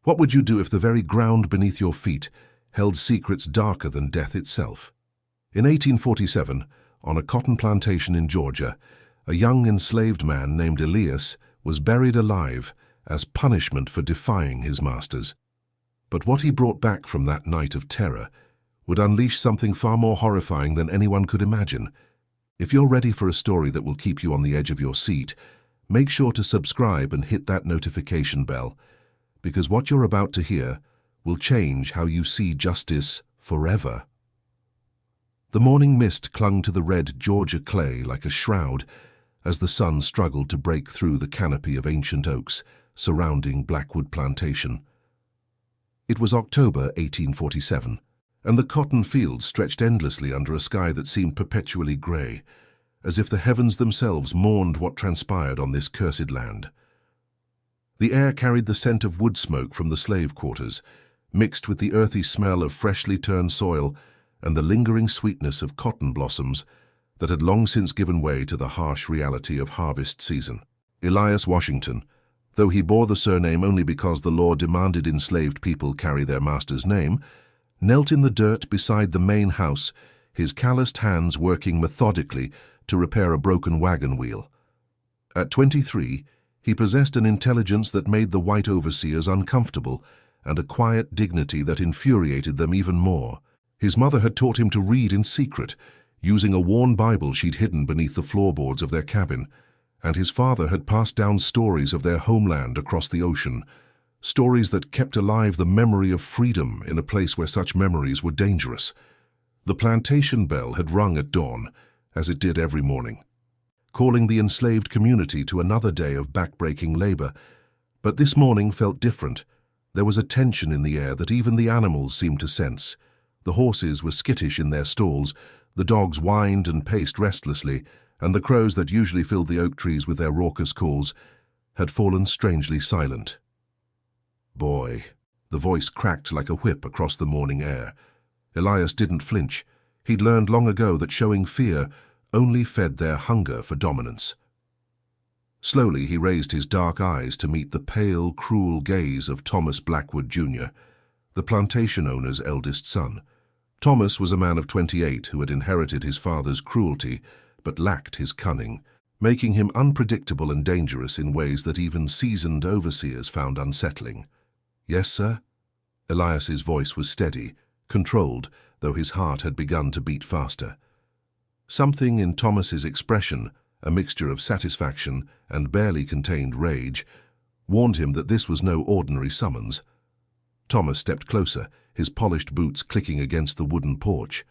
What would you do if the very ground beneath your feet held secrets darker than death itself? In 1847, on a cotton plantation in Georgia, a young enslaved man named Elias was buried alive as punishment for defying his masters. But what he brought back from that night of terror would unleash something far more horrifying than anyone could imagine. If you're ready for a story that will keep you on the edge of your seat, make sure to subscribe and hit that notification bell, because what you're about to hear will change how you see justice forever. The morning mist clung to the red Georgia clay like a shroud as the sun struggled to break through the canopy of ancient oaks surrounding Blackwood Plantation. It was October 1847, and the cotton fields stretched endlessly under a sky that seemed perpetually grey, as if the heavens themselves mourned what transpired on this cursed land. The air carried the scent of wood smoke from the slave quarters, mixed with the earthy smell of freshly turned soil and the lingering sweetness of cotton blossoms that had long since given way to the harsh reality of harvest season. Elias Washington, though he bore the surname only because the law demanded enslaved people carry their master's name, knelt in the dirt beside the main house, his calloused hands working methodically to repair a broken wagon wheel. At 23, he possessed an intelligence that made the white overseers uncomfortable and a quiet dignity that infuriated them even more. His mother had taught him to read in secret, using a worn Bible she'd hidden beneath the floorboards of their cabin, and his father had passed down stories of their homeland across the ocean, stories that kept alive the memory of freedom in a place where such memories were dangerous. The plantation bell had rung at dawn, as it did every morning, calling the enslaved community to another day of backbreaking labor. But this morning felt different. There was a tension in the air that even the animals seemed to sense. The horses were skittish in their stalls, the dogs whined and paced restlessly, and the crows that usually filled the oak trees with their raucous calls had fallen strangely silent. "Boy," the voice cracked like a whip across the morning air. Elias didn't flinch. He'd learned long ago that showing fear only fed their hunger for dominance. Slowly he raised his dark eyes to meet the pale, cruel gaze of Thomas Blackwood, Jr., the plantation owner's eldest son. Thomas was a man of 28 who had inherited his father's cruelty but lacked his cunning, making him unpredictable and dangerous in ways that even seasoned overseers found unsettling. "Yes, sir?" Elias's voice was steady, controlled, though his heart had begun to beat faster. Something in Thomas's expression, a mixture of satisfaction and barely contained rage, warned him that this was no ordinary summons. Thomas stepped closer, his polished boots clicking against the wooden porch.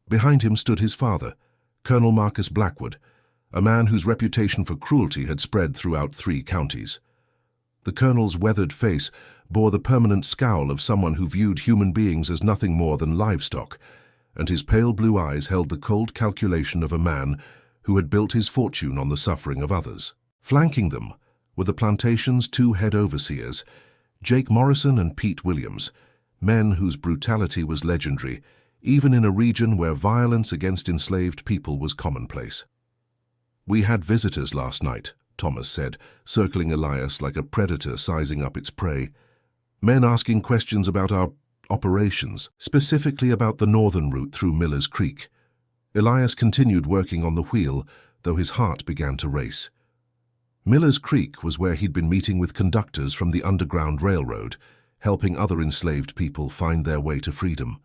Behind him stood his father, Colonel Marcus Blackwood, a man whose reputation for cruelty had spread throughout 3 counties. The colonel's weathered face bore the permanent scowl of someone who viewed human beings as nothing more than livestock, and his pale blue eyes held the cold calculation of a man who had built his fortune on the suffering of others. Flanking them were the plantation's 2 head overseers, Jake Morrison and Pete Williams, men whose brutality was legendary, even in a region where violence against enslaved people was commonplace. "We had visitors last night," Thomas said, circling Elias like a predator sizing up its prey. "Men asking questions about our operations, specifically about the northern route through Miller's Creek." Elias continued working on the wheel, though his heart began to race. Miller's Creek was where he'd been meeting with conductors from the Underground Railroad, helping other enslaved people find their way to freedom.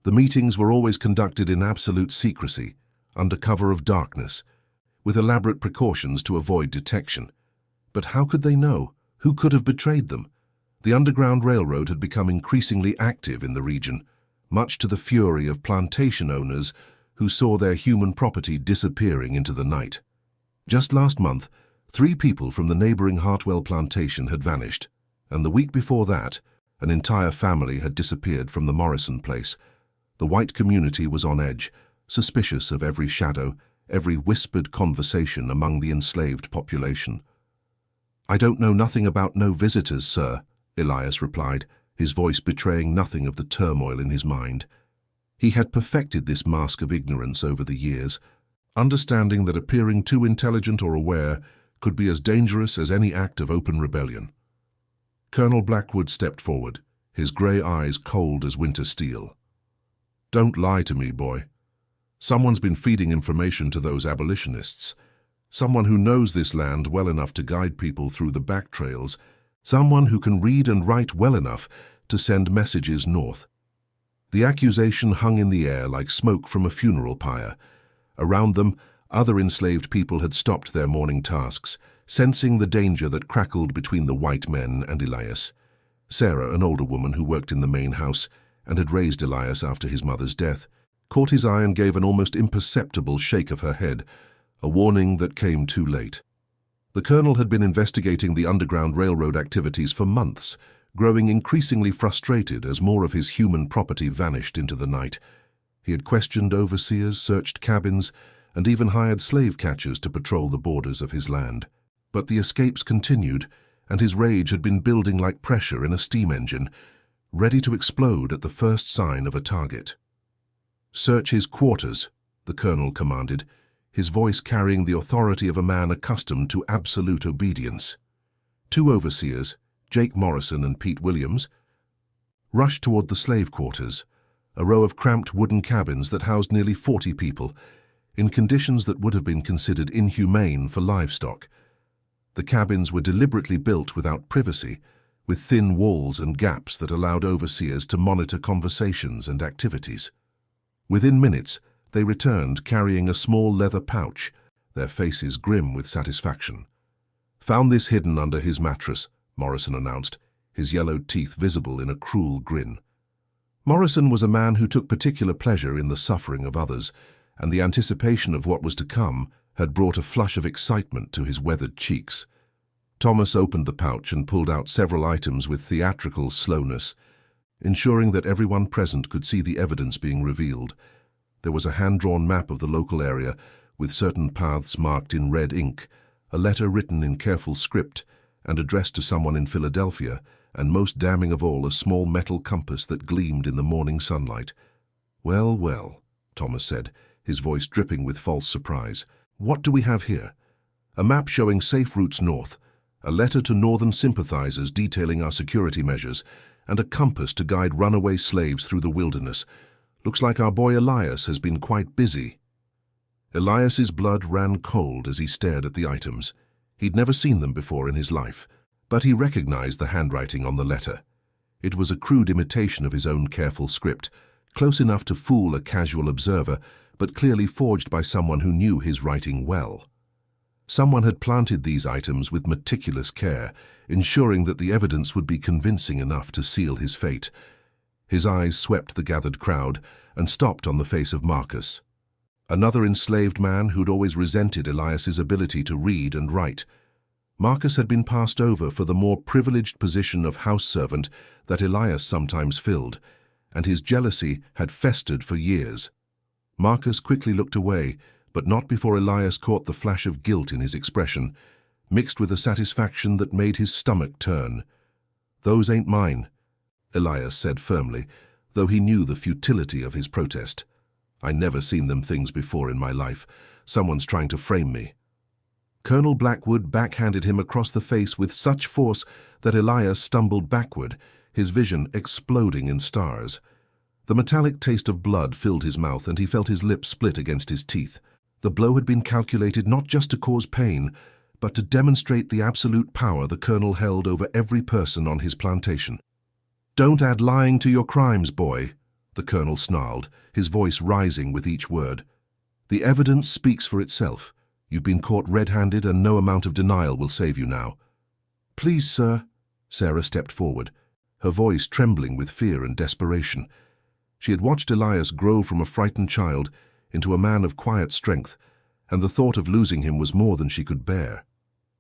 The meetings were always conducted in absolute secrecy, under cover of darkness, with elaborate precautions to avoid detection. But how could they know? Who could have betrayed them? The Underground Railroad had become increasingly active in the region, much to the fury of plantation owners who saw their human property disappearing into the night. Just last month, 3 people from the neighboring Hartwell plantation had vanished, and the week before that, an entire family had disappeared from the Morrison place. The white community was on edge, suspicious of every shadow, every whispered conversation among the enslaved population. "I don't know nothing about no visitors, sir," Elias replied, his voice betraying nothing of the turmoil in his mind. He had perfected this mask of ignorance over the years, understanding that appearing too intelligent or aware could be as dangerous as any act of open rebellion. Colonel Blackwood stepped forward, his grey eyes cold as winter steel. "Don't lie to me, boy. Someone's been feeding information to those abolitionists. Someone who knows this land well enough to guide people through the back trails. Someone who can read and write well enough to send messages north." The accusation hung in the air like smoke from a funeral pyre. Around them, other enslaved people had stopped their morning tasks, sensing the danger that crackled between the white men and Elias. Sarah, an older woman who worked in the main house and had raised Elias after his mother's death, caught his eye and gave an almost imperceptible shake of her head, a warning that came too late. The colonel had been investigating the Underground Railroad activities for months, growing increasingly frustrated as more of his human property vanished into the night. He had questioned overseers, searched cabins, and even hired slave catchers to patrol the borders of his land. But the escapes continued, and his rage had been building like pressure in a steam engine, ready to explode at the first sign of a target. "Search his quarters," the colonel commanded, his voice carrying the authority of a man accustomed to absolute obedience. Two overseers, Jake Morrison and Pete Williams, rushed toward the slave quarters, a row of cramped wooden cabins that housed nearly 40 people, in conditions that would have been considered inhumane for livestock. The cabins were deliberately built without privacy, with thin walls and gaps that allowed overseers to monitor conversations and activities. Within minutes, they returned carrying a small leather pouch, their faces grim with satisfaction. "Found this hidden under his mattress," Morrison announced, his yellowed teeth visible in a cruel grin. Morrison was a man who took particular pleasure in the suffering of others, and the anticipation of what was to come had brought a flush of excitement to his weathered cheeks. Thomas opened the pouch and pulled out several items with theatrical slowness, ensuring that everyone present could see the evidence being revealed. There was a hand-drawn map of the local area, with certain paths marked in red ink, a letter written in careful script and addressed to someone in Philadelphia, and most damning of all, a small metal compass that gleamed in the morning sunlight. "Well, well," Thomas said, his voice dripping with false surprise. "What do we have here? A map showing safe routes north, a letter to northern sympathizers detailing our security measures, and a compass to guide runaway slaves through the wilderness. Looks like our boy Elias has been quite busy." Elias's blood ran cold as he stared at the items. He'd never seen them before in his life, but he recognized the handwriting on the letter. It was a crude imitation of his own careful script, close enough to fool a casual observer, but clearly forged by someone who knew his writing well. Someone had planted these items with meticulous care, ensuring that the evidence would be convincing enough to seal his fate. His eyes swept the gathered crowd and stopped on the face of Marcus, another enslaved man who'd always resented Elias's ability to read and write. Marcus had been passed over for the more privileged position of house servant that Elias sometimes filled, and his jealousy had festered for years. Marcus quickly looked away, but not before Elias caught the flash of guilt in his expression, mixed with a satisfaction that made his stomach turn. "Those ain't mine," Elias said firmly, though he knew the futility of his protest. "I never seen them things before in my life. Someone's trying to frame me." Colonel Blackwood backhanded him across the face with such force that Elias stumbled backward, his vision exploding in stars. The metallic taste of blood filled his mouth and he felt his lips split against his teeth. The blow had been calculated not just to cause pain, but to demonstrate the absolute power the colonel held over every person on his plantation. "Don't add lying to your crimes, boy," the colonel snarled, his voice rising with each word. "The evidence speaks for itself. You've been caught red-handed and no amount of denial will save you now." "Please, sir," Sarah stepped forward, her voice trembling with fear and desperation. She had watched Elias grow from a frightened child into a man of quiet strength, and the thought of losing him was more than she could bear.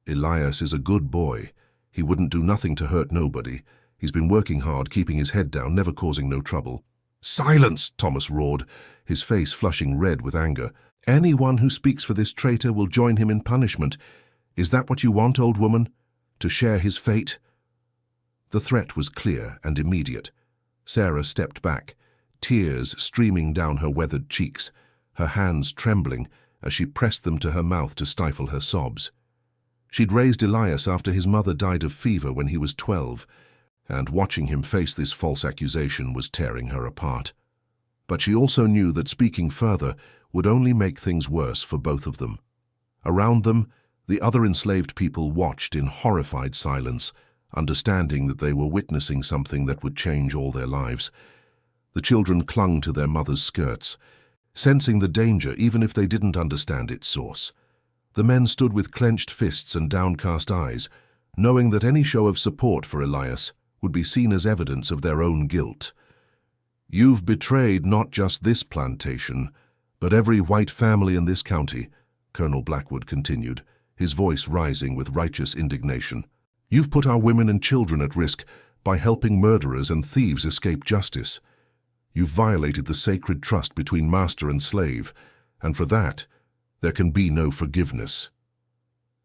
"Elias is a good boy. He wouldn't do nothing to hurt nobody. He's been working hard, keeping his head down, never causing no trouble." "Silence!" Thomas roared, his face flushing red with anger. "Anyone who speaks for this traitor will join him in punishment. Is that what you want, old woman? To share his fate?" The threat was clear and immediate. Sarah stepped back, tears streaming down her weathered cheeks, her hands trembling as she pressed them to her mouth to stifle her sobs. She'd raised Elias after his mother died of fever when he was 12, and watching him face this false accusation was tearing her apart. But she also knew that speaking further would only make things worse for both of them. Around them, the other enslaved people watched in horrified silence, understanding that they were witnessing something that would change all their lives. The children clung to their mother's skirts, sensing the danger even if they didn't understand its source. The men stood with clenched fists and downcast eyes, knowing that any show of support for Elias would be seen as evidence of their own guilt. "You've betrayed not just this plantation, but every white family in this county," Colonel Blackwood continued, his voice rising with righteous indignation. "You've put our women and children at risk by helping murderers and thieves escape justice. You've violated the sacred trust between master and slave, and for that, there can be no forgiveness."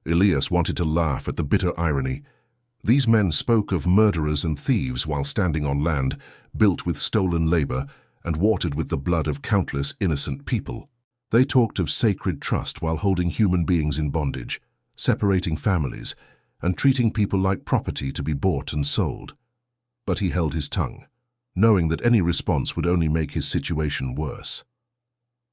Elias wanted to laugh at the bitter irony. These men spoke of murderers and thieves while standing on land built with stolen labor and watered with the blood of countless innocent people. They talked of sacred trust while holding human beings in bondage, separating families, and treating people like property to be bought and sold. But he held his tongue, knowing that any response would only make his situation worse.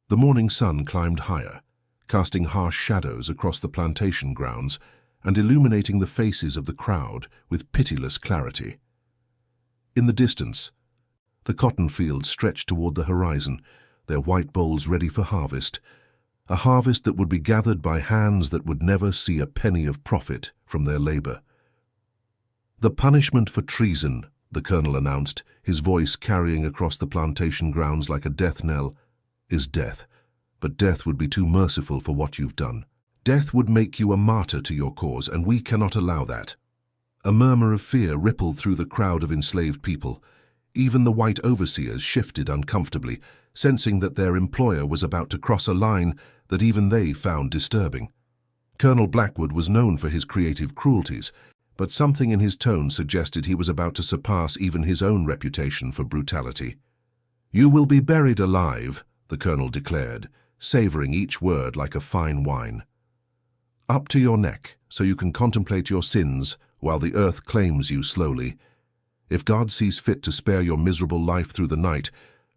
The morning sun climbed higher, casting harsh shadows across the plantation grounds and illuminating the faces of the crowd with pitiless clarity. In the distance, the cotton fields stretched toward the horizon, their white bowls ready for harvest, a harvest that would be gathered by hands that would never see a penny of profit from their labor. "The punishment for treason," the colonel announced, his voice carrying across the plantation grounds like a death knell, "is death. But death would be too merciful for what you've done. Death would make you a martyr to your cause, and we cannot allow that." A murmur of fear rippled through the crowd of enslaved people. Even the white overseers shifted uncomfortably, sensing that their employer was about to cross a line that even they found disturbing. Colonel Blackwood was known for his creative cruelties, but something in his tone suggested he was about to surpass even his own reputation for brutality. "You will be buried alive," the colonel declared, savoring each word like a fine wine. "Up to your neck, so you can contemplate your sins while the earth claims you slowly. If God sees fit to spare your miserable life through the night,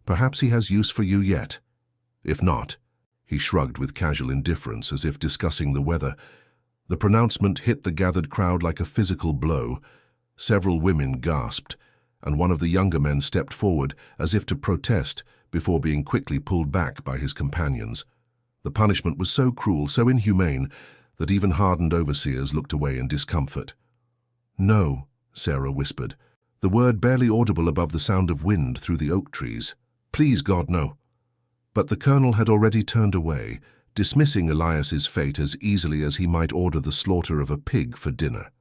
perhaps he has use for you yet. If not," he shrugged with casual indifference as if discussing the weather. The pronouncement hit the gathered crowd like a physical blow. Several women gasped, and one of the younger men stepped forward as if to protest before being quickly pulled back by his companions. The punishment was so cruel, so inhumane, that even hardened overseers looked away in discomfort. "No," Sarah whispered, the word barely audible above the sound of wind through the oak trees. "Please, God, no." But the colonel had already turned away, dismissing Elias's fate as easily as he might order the slaughter of a pig for dinner.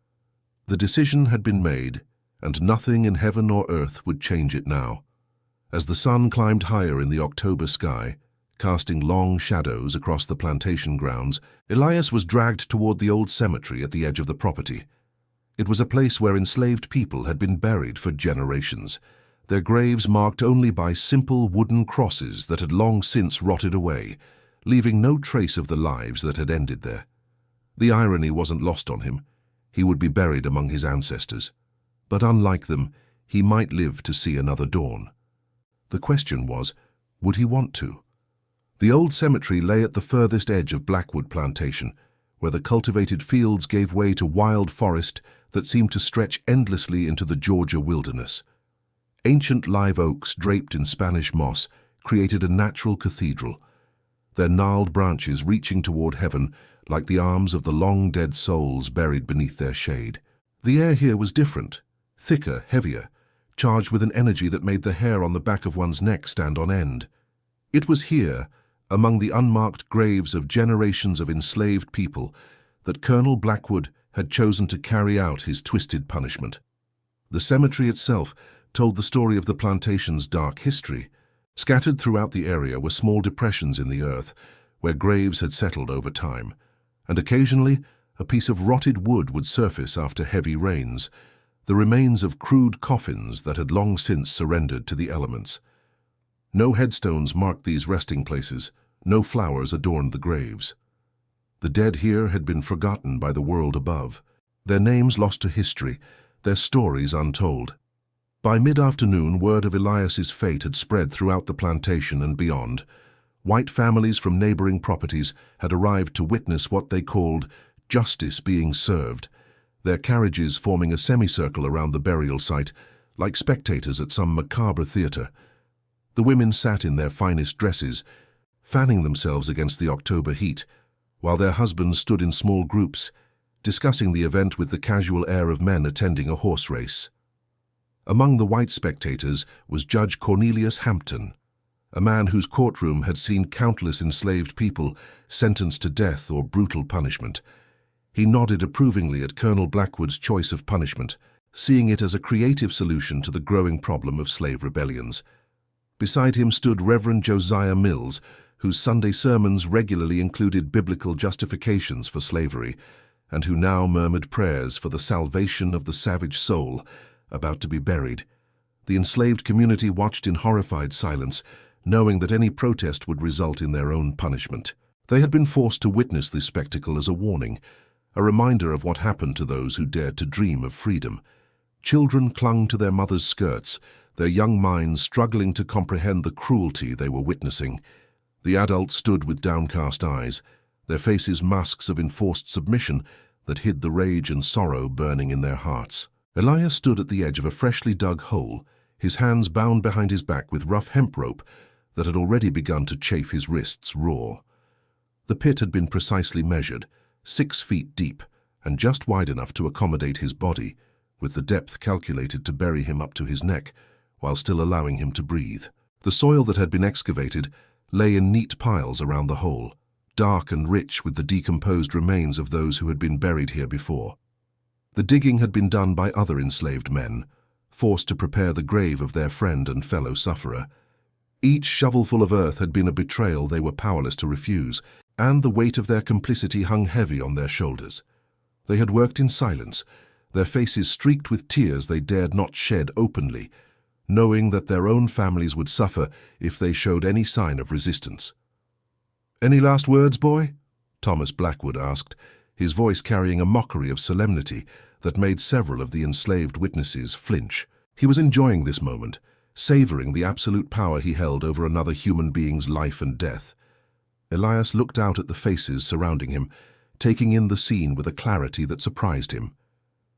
The decision had been made, and nothing in heaven or earth would change it now. As the sun climbed higher in the October sky, casting long shadows across the plantation grounds, Elias was dragged toward the old cemetery at the edge of the property. It was a place where enslaved people had been buried for generations, their graves marked only by simple wooden crosses that had long since rotted away, leaving no trace of the lives that had ended there. The irony wasn't lost on him. He would be buried among his ancestors. But unlike them, he might live to see another dawn. The question was, would he want to? The old cemetery lay at the furthest edge of Blackwood Plantation, where the cultivated fields gave way to wild forest that seemed to stretch endlessly into the Georgia wilderness. Ancient live oaks draped in Spanish moss created a natural cathedral, their gnarled branches reaching toward heaven like the arms of the long-dead souls buried beneath their shade. The air here was different, thicker, heavier, charged with an energy that made the hair on the back of one's neck stand on end. It was here, among the unmarked graves of generations of enslaved people, that Colonel Blackwood had chosen to carry out his twisted punishment. The cemetery itself told the story of the plantation's dark history. Scattered throughout the area were small depressions in the earth, where graves had settled over time, and occasionally a piece of rotted wood would surface after heavy rains, the remains of crude coffins that had long since surrendered to the elements. No headstones marked these resting places, no flowers adorned the graves. The dead here had been forgotten by the world above, their names lost to history, their stories untold. By mid-afternoon, word of Elias's fate had spread throughout the plantation and beyond. White families from neighboring properties had arrived to witness what they called justice being served, their carriages forming a semicircle around the burial site, like spectators at some macabre theatre. The women sat in their finest dresses, fanning themselves against the October heat, while their husbands stood in small groups, discussing the event with the casual air of men attending a horse race. Among the white spectators was Judge Cornelius Hampton, a man whose courtroom had seen countless enslaved people sentenced to death or brutal punishment. He nodded approvingly at Colonel Blackwood's choice of punishment, seeing it as a creative solution to the growing problem of slave rebellions. Beside him stood Reverend Josiah Mills, whose Sunday sermons regularly included biblical justifications for slavery, and who now murmured prayers for the salvation of the savage soul about to be buried. The enslaved community watched in horrified silence, knowing that any protest would result in their own punishment. They had been forced to witness this spectacle as a warning, a reminder of what happened to those who dared to dream of freedom. Children clung to their mothers' skirts, their young minds struggling to comprehend the cruelty they were witnessing. The adults stood with downcast eyes, their faces masks of enforced submission that hid the rage and sorrow burning in their hearts. Elias stood at the edge of a freshly dug hole, his hands bound behind his back with rough hemp rope that had already begun to chafe his wrists raw. The pit had been precisely measured, 6 feet deep, and just wide enough to accommodate his body, with the depth calculated to bury him up to his neck, while still allowing him to breathe. The soil that had been excavated lay in neat piles around the hole, dark and rich with the decomposed remains of those who had been buried here before. The digging had been done by other enslaved men, forced to prepare the grave of their friend and fellow sufferer. Each shovelful of earth had been a betrayal they were powerless to refuse, and the weight of their complicity hung heavy on their shoulders. They had worked in silence, their faces streaked with tears they dared not shed openly, knowing that their own families would suffer if they showed any sign of resistance. "Any last words, boy?" Thomas Blackwood asked, his voice carrying a mockery of solemnity that made several of the enslaved witnesses flinch. He was enjoying this moment, savoring the absolute power he held over another human being's life and death. Elias looked out at the faces surrounding him, taking in the scene with a clarity that surprised him.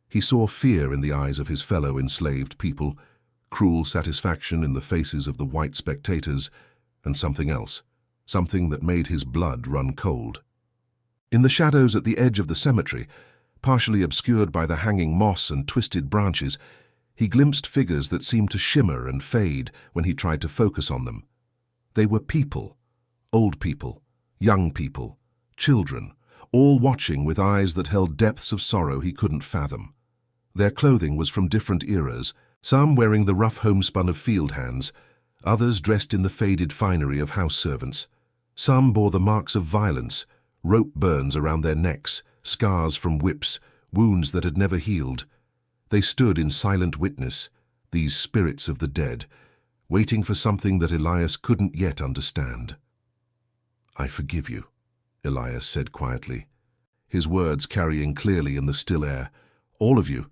He saw fear in the eyes of his fellow enslaved people, cruel satisfaction in the faces of the white spectators, and something else, something that made his blood run cold. In the shadows at the edge of the cemetery, partially obscured by the hanging moss and twisted branches, he glimpsed figures that seemed to shimmer and fade when he tried to focus on them. They were people, old people, young people, children, all watching with eyes that held depths of sorrow he couldn't fathom. Their clothing was from different eras, some wearing the rough homespun of field hands, others dressed in the faded finery of house servants. Some bore the marks of violence, rope burns around their necks, scars from whips, wounds that had never healed. They stood in silent witness, these spirits of the dead, waiting for something that Elias couldn't yet understand. "I forgive you," Elias said quietly, his words carrying clearly in the still air. "All of you,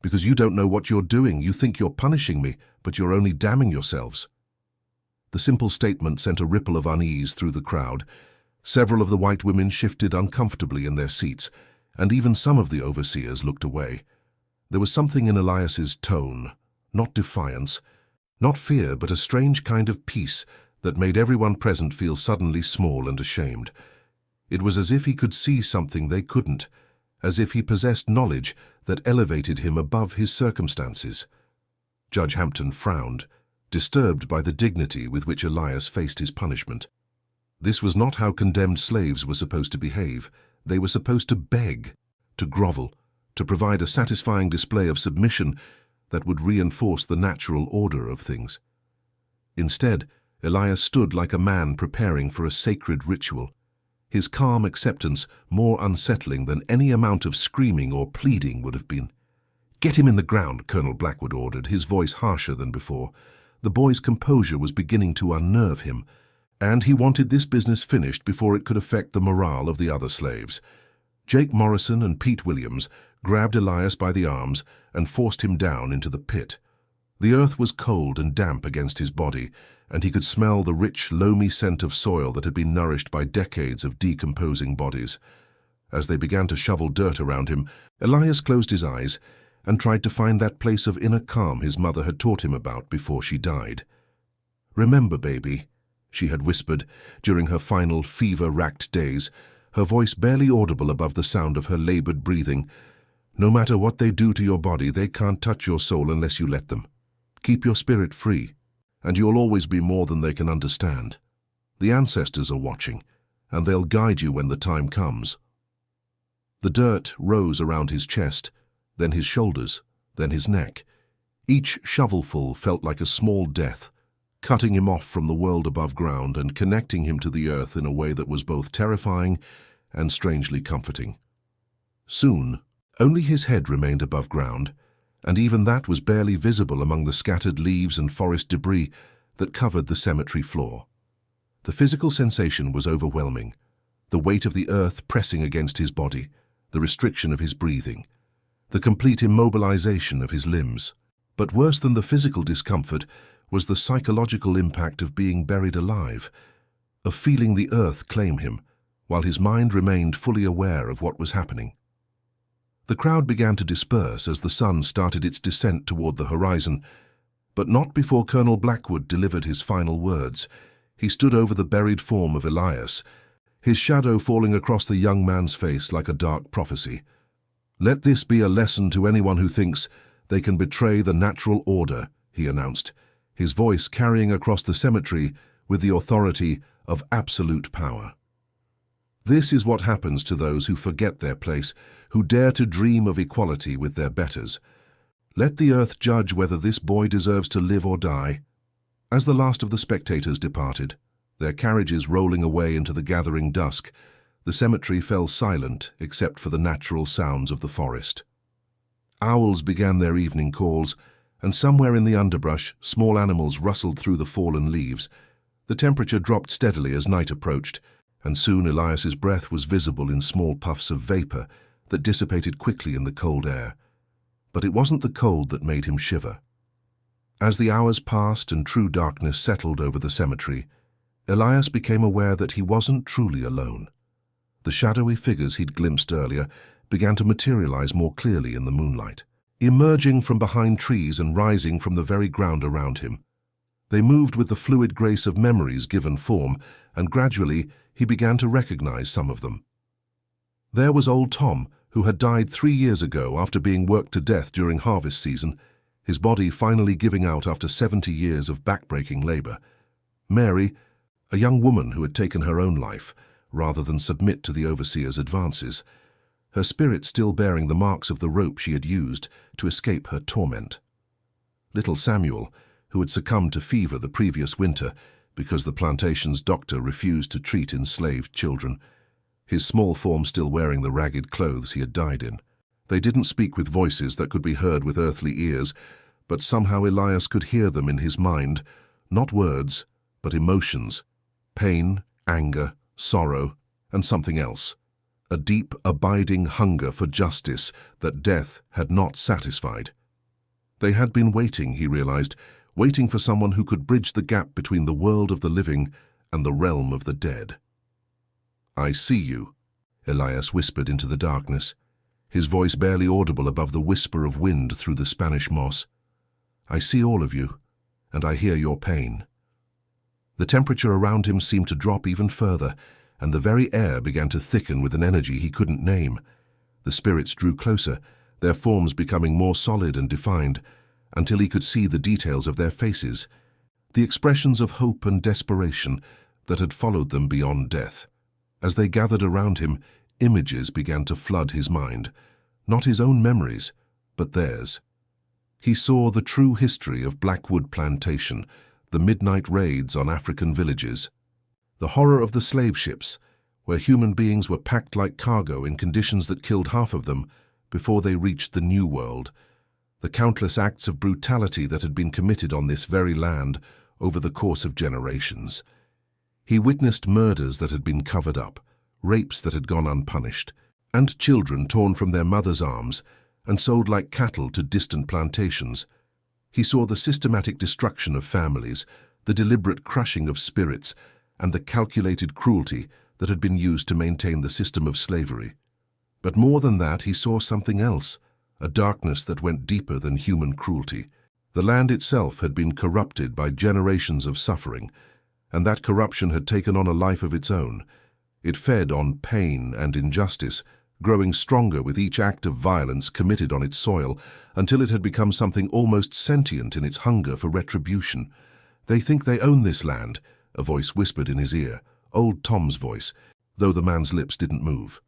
because you don't know what you're doing. You think you're punishing me, but you're only damning yourselves." The simple statement sent a ripple of unease through the crowd. Several of the white women shifted uncomfortably in their seats, and even some of the overseers looked away. There was something in Elias's tone, not defiance, not fear, but a strange kind of peace that made everyone present feel suddenly small and ashamed. It was as if he could see something they couldn't, as if he possessed knowledge that elevated him above his circumstances. Judge Hampton frowned, disturbed by the dignity with which Elias faced his punishment. This was not how condemned slaves were supposed to behave. They were supposed to beg, to grovel, to provide a satisfying display of submission that would reinforce the natural order of things. Instead, Elias stood like a man preparing for a sacred ritual, his calm acceptance more unsettling than any amount of screaming or pleading would have been. "Get him in the ground," Colonel Blackwood ordered, his voice harsher than before. The boy's composure was beginning to unnerve him, And he wanted this business finished before it could affect the morale of the other slaves. Jake Morrison and Pete Williams grabbed Elias by the arms and forced him down into the pit. The earth was cold and damp against his body, and he could smell the rich, loamy scent of soil that had been nourished by decades of decomposing bodies. As they began to shovel dirt around him, Elias closed his eyes and tried to find that place of inner calm his mother had taught him about before she died. "Remember, baby," she had whispered during her final fever-racked days, her voice barely audible above the sound of her labored breathing. "No matter what they do to your body, they can't touch your soul unless you let them. Keep your spirit free, and you'll always be more than they can understand. The ancestors are watching, and they'll guide you when the time comes." The dirt rose around his chest, then his shoulders, then his neck. Each shovelful felt like a small death, cutting him off from the world above ground and connecting him to the earth in a way that was both terrifying and strangely comforting. Soon, only his head remained above ground, and even that was barely visible among the scattered leaves and forest debris that covered the cemetery floor. The physical sensation was overwhelming, the weight of the earth pressing against his body, the restriction of his breathing, the complete immobilization of his limbs. But worse than the physical discomfort was the psychological impact of being buried alive, of feeling the earth claim him, while his mind remained fully aware of what was happening. The crowd began to disperse as the sun started its descent toward the horizon, but not before Colonel Blackwood delivered his final words. He stood over the buried form of Elias, his shadow falling across the young man's face like a dark prophecy. "Let this be a lesson to anyone who thinks they can betray the natural order," he announced, his voice carrying across the cemetery with the authority of absolute power. "This is what happens to those who forget their place, who dare to dream of equality with their betters. Let the earth judge whether this boy deserves to live or die." As the last of the spectators departed, their carriages rolling away into the gathering dusk, the cemetery fell silent except for the natural sounds of the forest. Owls began their evening calls, and somewhere in the underbrush, small animals rustled through the fallen leaves. The temperature dropped steadily as night approached, and soon Elias's breath was visible in small puffs of vapor that dissipated quickly in the cold air. But it wasn't the cold that made him shiver. As the hours passed and true darkness settled over the cemetery, Elias became aware that he wasn't truly alone. The shadowy figures he'd glimpsed earlier began to materialize more clearly in the moonlight, emerging from behind trees and rising from the very ground around him. They moved with the fluid grace of memories given form, and gradually he began to recognize some of them. There was old Tom, who had died 3 years ago after being worked to death during harvest season, his body finally giving out after 70 years of backbreaking labor. Mary, a young woman who had taken her own life, rather than submit to the overseer's advances, her spirit still bearing the marks of the rope she had used to escape her torment. Little Samuel, who had succumbed to fever the previous winter because the plantation's doctor refused to treat enslaved children, his small form still wearing the ragged clothes he had died in. They didn't speak with voices that could be heard with earthly ears, but somehow Elias could hear them in his mind, not words, but emotions, pain, anger, sorrow, and something else, a deep, abiding hunger for justice that death had not satisfied. They had been waiting, he realized, waiting for someone who could bridge the gap between the world of the living and the realm of the dead. "I see you," Elias whispered into the darkness, his voice barely audible above the whisper of wind through the Spanish moss. "I see all of you, and I hear your pain." The temperature around him seemed to drop even further, and the very air began to thicken with an energy he couldn't name. The spirits drew closer, their forms becoming more solid and defined, until he could see the details of their faces, the expressions of hope and desperation that had followed them beyond death. As they gathered around him, images began to flood his mind, not his own memories, but theirs. He saw the true history of Blackwood Plantation, the midnight raids on African villages, the horror of the slave ships, where human beings were packed like cargo in conditions that killed half of them before they reached the New World, the countless acts of brutality that had been committed on this very land over the course of generations. He witnessed murders that had been covered up, rapes that had gone unpunished, and children torn from their mothers' arms and sold like cattle to distant plantations. He saw the systematic destruction of families, the deliberate crushing of spirits, and the calculated cruelty that had been used to maintain the system of slavery. But more than that, he saw something else, a darkness that went deeper than human cruelty. The land itself had been corrupted by generations of suffering, and that corruption had taken on a life of its own. It fed on pain and injustice, growing stronger with each act of violence committed on its soil, until it had become something almost sentient in its hunger for retribution. "They think they own this land," a voice whispered in his ear, old Tom's voice, though the man's lips didn't move.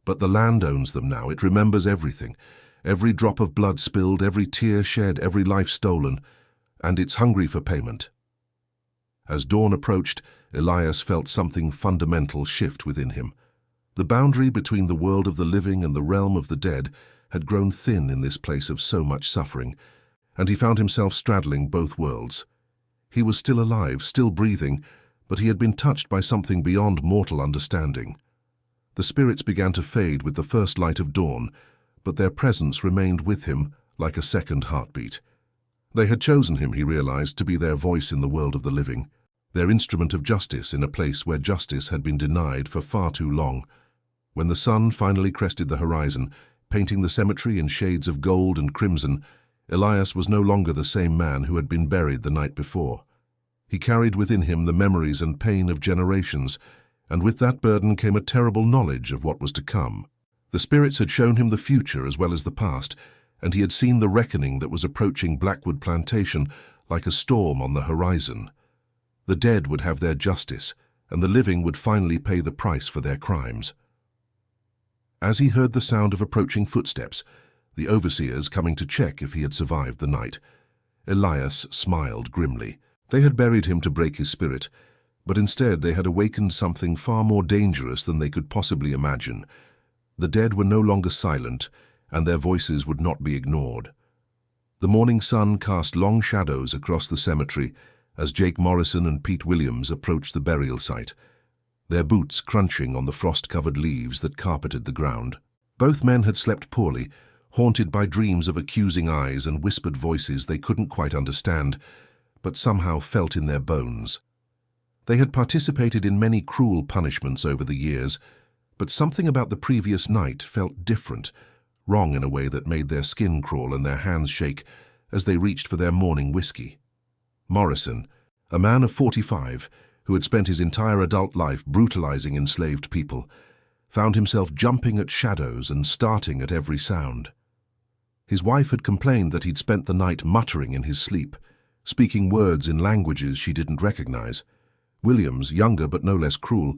"But the land owns them now. It remembers everything. Every drop of blood spilled, every tear shed, every life stolen, and it's hungry for payment." As dawn approached, Elias felt something fundamental shift within him. The boundary between the world of the living and the realm of the dead had grown thin in this place of so much suffering, and he found himself straddling both worlds. He was still alive, still breathing, but he had been touched by something beyond mortal understanding. The spirits began to fade with the first light of dawn, but their presence remained with him like a second heartbeat. They had chosen him, he realized, to be their voice in the world of the living, their instrument of justice in a place where justice had been denied for far too long. When the sun finally crested the horizon, painting the cemetery in shades of gold and crimson, Elias was no longer the same man who had been buried the night before. He carried within him the memories and pain of generations, and with that burden came a terrible knowledge of what was to come. The spirits had shown him the future as well as the past, and he had seen the reckoning that was approaching Blackwood Plantation like a storm on the horizon. The dead would have their justice, and the living would finally pay the price for their crimes. As he heard the sound of approaching footsteps, the overseers coming to check if he had survived the night, Elias smiled grimly. They had buried him to break his spirit, but instead they had awakened something far more dangerous than they could possibly imagine. The dead were no longer silent, and their voices would not be ignored. The morning sun cast long shadows across the cemetery as Jake Morrison and Pete Williams approached the burial site, their boots crunching on the frost-covered leaves that carpeted the ground. Both men had slept poorly, haunted by dreams of accusing eyes and whispered voices they couldn't quite understand, but somehow felt in their bones. They had participated in many cruel punishments over the years, but something about the previous night felt different, wrong in a way that made their skin crawl and their hands shake as they reached for their morning whiskey. Morrison, a man of 45, who had spent his entire adult life brutalizing enslaved people, found himself jumping at shadows and starting at every sound. His wife had complained that he'd spent the night muttering in his sleep, speaking words in languages she didn't recognize. Williams, younger but no less cruel,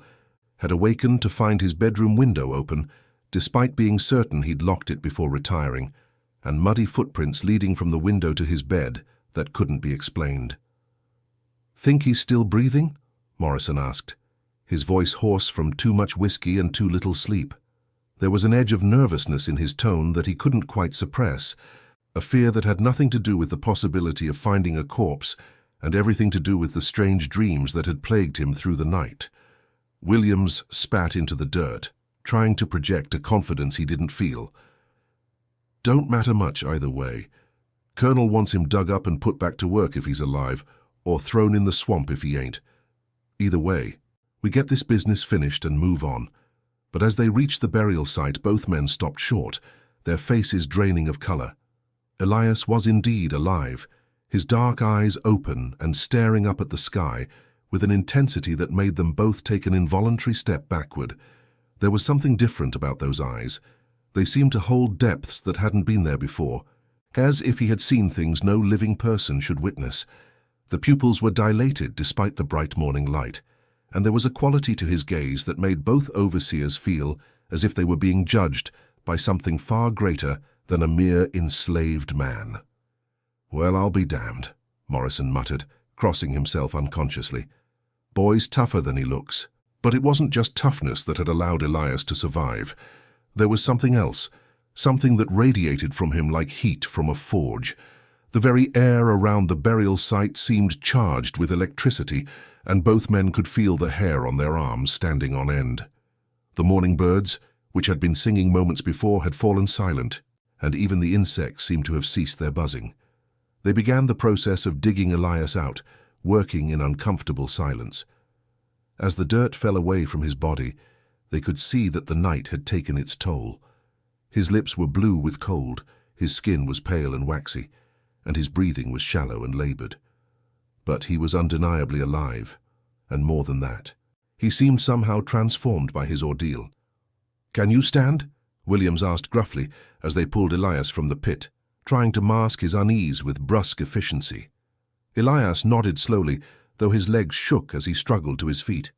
had awakened to find his bedroom window open, despite being certain he'd locked it before retiring, and muddy footprints leading from the window to his bed that couldn't be explained. "Think he's still breathing?" Morrison asked, his voice hoarse from too much whiskey and too little sleep. There was an edge of nervousness in his tone that he couldn't quite suppress, a fear that had nothing to do with the possibility of finding a corpse and everything to do with the strange dreams that had plagued him through the night. Williams spat into the dirt, trying to project a confidence he didn't feel. "Don't matter much either way. Colonel wants him dug up and put back to work if he's alive, or thrown in the swamp if he ain't. Either way, we get this business finished and move on." But as they reached the burial site, both men stopped short, their faces draining of color. Elias was indeed alive, his dark eyes open and staring up at the sky with an intensity that made them both take an involuntary step backward. There was something different about those eyes. They seemed to hold depths that hadn't been there before, as if he had seen things no living person should witness. The pupils were dilated despite the bright morning light, and there was a quality to his gaze that made both overseers feel as if they were being judged by something far greater than a mere enslaved man. "Well, I'll be damned," Morrison muttered, crossing himself unconsciously. "Boy's tougher than he looks." But it wasn't just toughness that had allowed Elias to survive. There was something else, something that radiated from him like heat from a forge. The very air around the burial site seemed charged with electricity, and both men could feel the hair on their arms standing on end. The morning birds, which had been singing moments before, had fallen silent, and even the insects seemed to have ceased their buzzing. They began the process of digging Elias out, working in uncomfortable silence. As the dirt fell away from his body, they could see that the night had taken its toll. His lips were blue with cold, his skin was pale and waxy, and his breathing was shallow and labored. But he was undeniably alive, and more than that. He seemed somehow transformed by his ordeal. "Can you stand?" Williams asked gruffly as they pulled Elias from the pit, trying to mask his unease with brusque efficiency. Elias nodded slowly, though his legs shook as he struggled to his feet.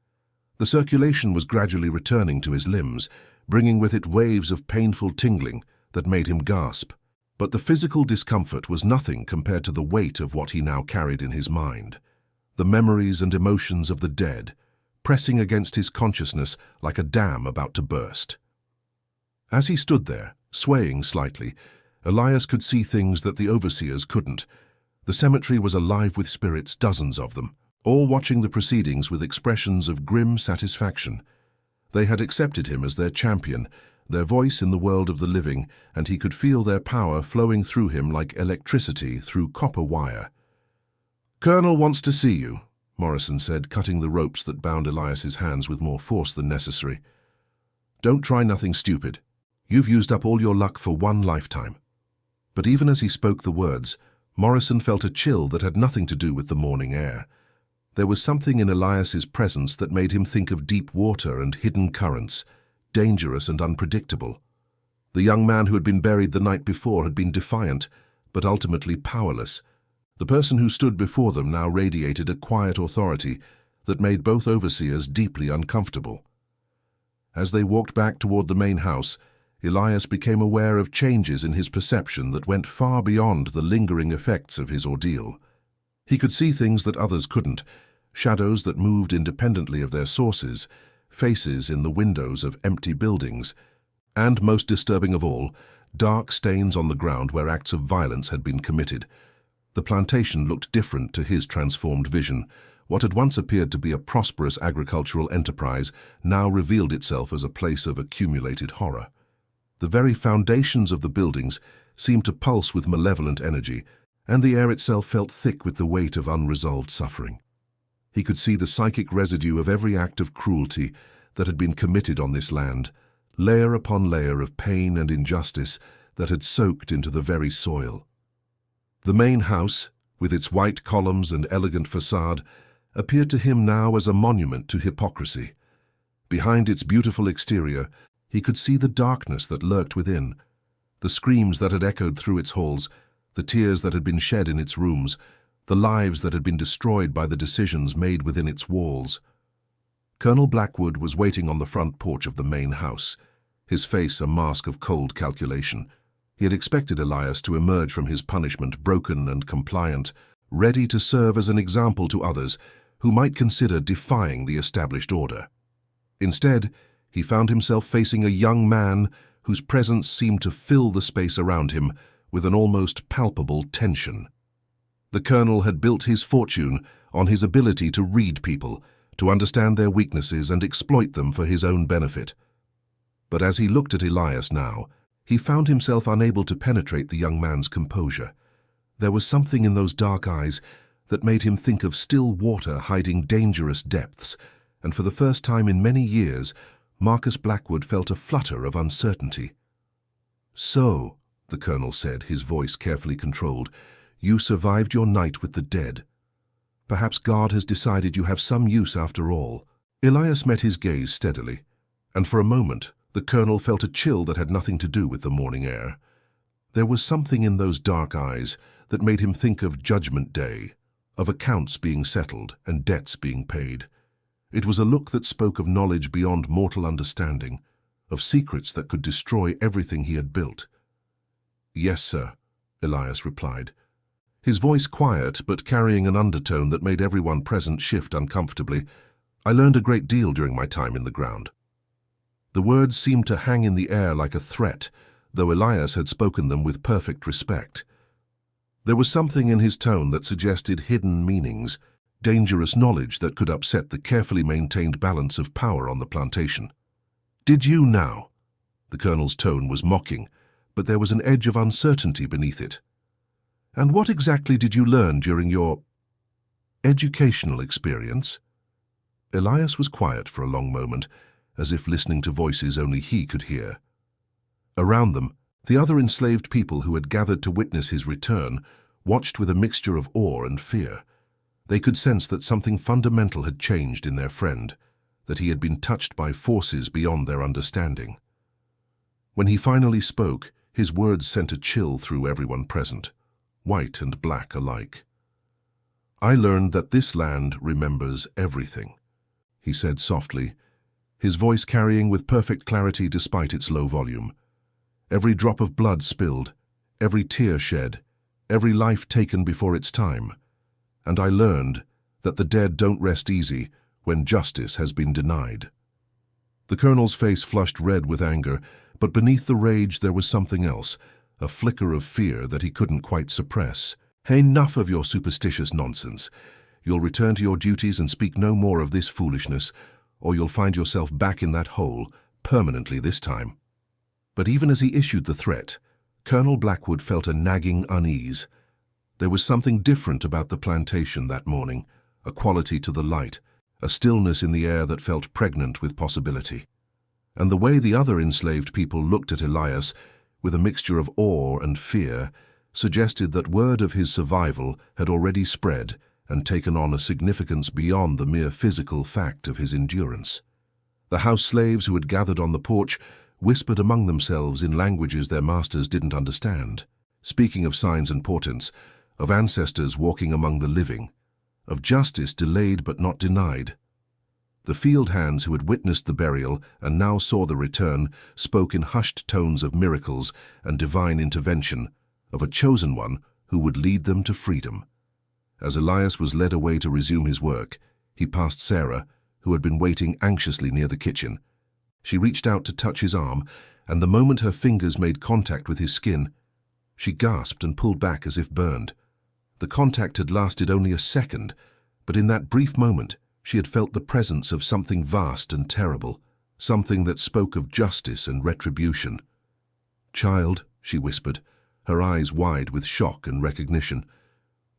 The circulation was gradually returning to his limbs, bringing with it waves of painful tingling that made him gasp. But the physical discomfort was nothing compared to the weight of what he now carried in his mind. The memories and emotions of the dead, pressing against his consciousness like a dam about to burst. As he stood there, swaying slightly, Elias could see things that the overseers couldn't. The cemetery was alive with spirits, dozens of them, all watching the proceedings with expressions of grim satisfaction. They had accepted him as their champion, their voice in the world of the living, and he could feel their power flowing through him like electricity through copper wire. "Colonel wants to see you," Morrison said, cutting the ropes that bound Elias's hands with more force than necessary. "Don't try nothing stupid. You've used up all your luck for one lifetime." But even as he spoke the words, Morrison felt a chill that had nothing to do with the morning air. There was something in Elias's presence that made him think of deep water and hidden currents, dangerous and unpredictable. The young man who had been buried the night before had been defiant, but ultimately powerless. The person who stood before them now radiated a quiet authority that made both overseers deeply uncomfortable. As they walked back toward the main house, Elias became aware of changes in his perception that went far beyond the lingering effects of his ordeal. He could see things that others couldn't, shadows that moved independently of their sources, faces in the windows of empty buildings, and, most disturbing of all, dark stains on the ground where acts of violence had been committed. The plantation looked different to his transformed vision. What had once appeared to be a prosperous agricultural enterprise now revealed itself as a place of accumulated horror. The very foundations of the buildings seemed to pulse with malevolent energy, and the air itself felt thick with the weight of unresolved suffering. He could see the psychic residue of every act of cruelty that had been committed on this land, layer upon layer of pain and injustice that had soaked into the very soil. The main house, with its white columns and elegant facade, appeared to him now as a monument to hypocrisy. Behind its beautiful exterior, he could see the darkness that lurked within, the screams that had echoed through its halls, the tears that had been shed in its rooms, the lives that had been destroyed by the decisions made within its walls. Colonel Blackwood was waiting on the front porch of the main house, his face a mask of cold calculation. He had expected Elias to emerge from his punishment broken and compliant, ready to serve as an example to others who might consider defying the established order. Instead, he found himself facing a young man whose presence seemed to fill the space around him with an almost palpable tension. The colonel had built his fortune on his ability to read people, to understand their weaknesses and exploit them for his own benefit. But as he looked at Elias now, he found himself unable to penetrate the young man's composure. There was something in those dark eyes that made him think of still water hiding dangerous depths, and for the first time in many years, Marcus Blackwood felt a flutter of uncertainty. "So," the colonel said, his voice carefully controlled, "you survived your night with the dead. Perhaps God has decided you have some use after all." Elias met his gaze steadily, and for a moment the colonel felt a chill that had nothing to do with the morning air. There was something in those dark eyes that made him think of Judgment Day, of accounts being settled and debts being paid. It was a look that spoke of knowledge beyond mortal understanding, of secrets that could destroy everything he had built. "Yes, sir," Elias replied, his voice quiet but carrying an undertone that made everyone present shift uncomfortably. "I learned a great deal during my time in the ground." The words seemed to hang in the air like a threat, though Elias had spoken them with perfect respect. There was something in his tone that suggested hidden meanings, dangerous knowledge that could upset the carefully maintained balance of power on the plantation. "Did you now?" The colonel's tone was mocking, but there was an edge of uncertainty beneath it. "And what exactly did you learn during your educational experience?" Elias was quiet for a long moment, as if listening to voices only he could hear. Around them, the other enslaved people who had gathered to witness his return watched with a mixture of awe and fear. They could sense that something fundamental had changed in their friend, that he had been touched by forces beyond their understanding. When he finally spoke, his words sent a chill through everyone present, white and black alike. "I learned that this land remembers everything," he said softly, his voice carrying with perfect clarity despite its low volume. "Every drop of blood spilled, every tear shed, every life taken before its time. And I learned that the dead don't rest easy when justice has been denied." The colonel's face flushed red with anger, but beneath the rage there was something else, a flicker of fear that he couldn't quite suppress. "Enough of your superstitious nonsense. You'll return to your duties and speak no more of this foolishness, or you'll find yourself back in that hole, permanently this time." But even as he issued the threat, Colonel Blackwood felt a nagging unease. There was something different about the plantation that morning, a quality to the light, a stillness in the air that felt pregnant with possibility. And the way the other enslaved people looked at Elias, with a mixture of awe and fear, suggested that word of his survival had already spread and taken on a significance beyond the mere physical fact of his endurance. The house slaves who had gathered on the porch whispered among themselves in languages their masters didn't understand, speaking of signs and portents, of ancestors walking among the living, of justice delayed but not denied. The field hands who had witnessed the burial and now saw the return spoke in hushed tones of miracles and divine intervention, of a chosen one who would lead them to freedom. As Elias was led away to resume his work, he passed Sarah, who had been waiting anxiously near the kitchen. She reached out to touch his arm, and the moment her fingers made contact with his skin, she gasped and pulled back as if burned. The contact had lasted only a second, but in that brief moment, she had felt the presence of something vast and terrible, something that spoke of justice and retribution. "Child," she whispered, her eyes wide with shock and recognition,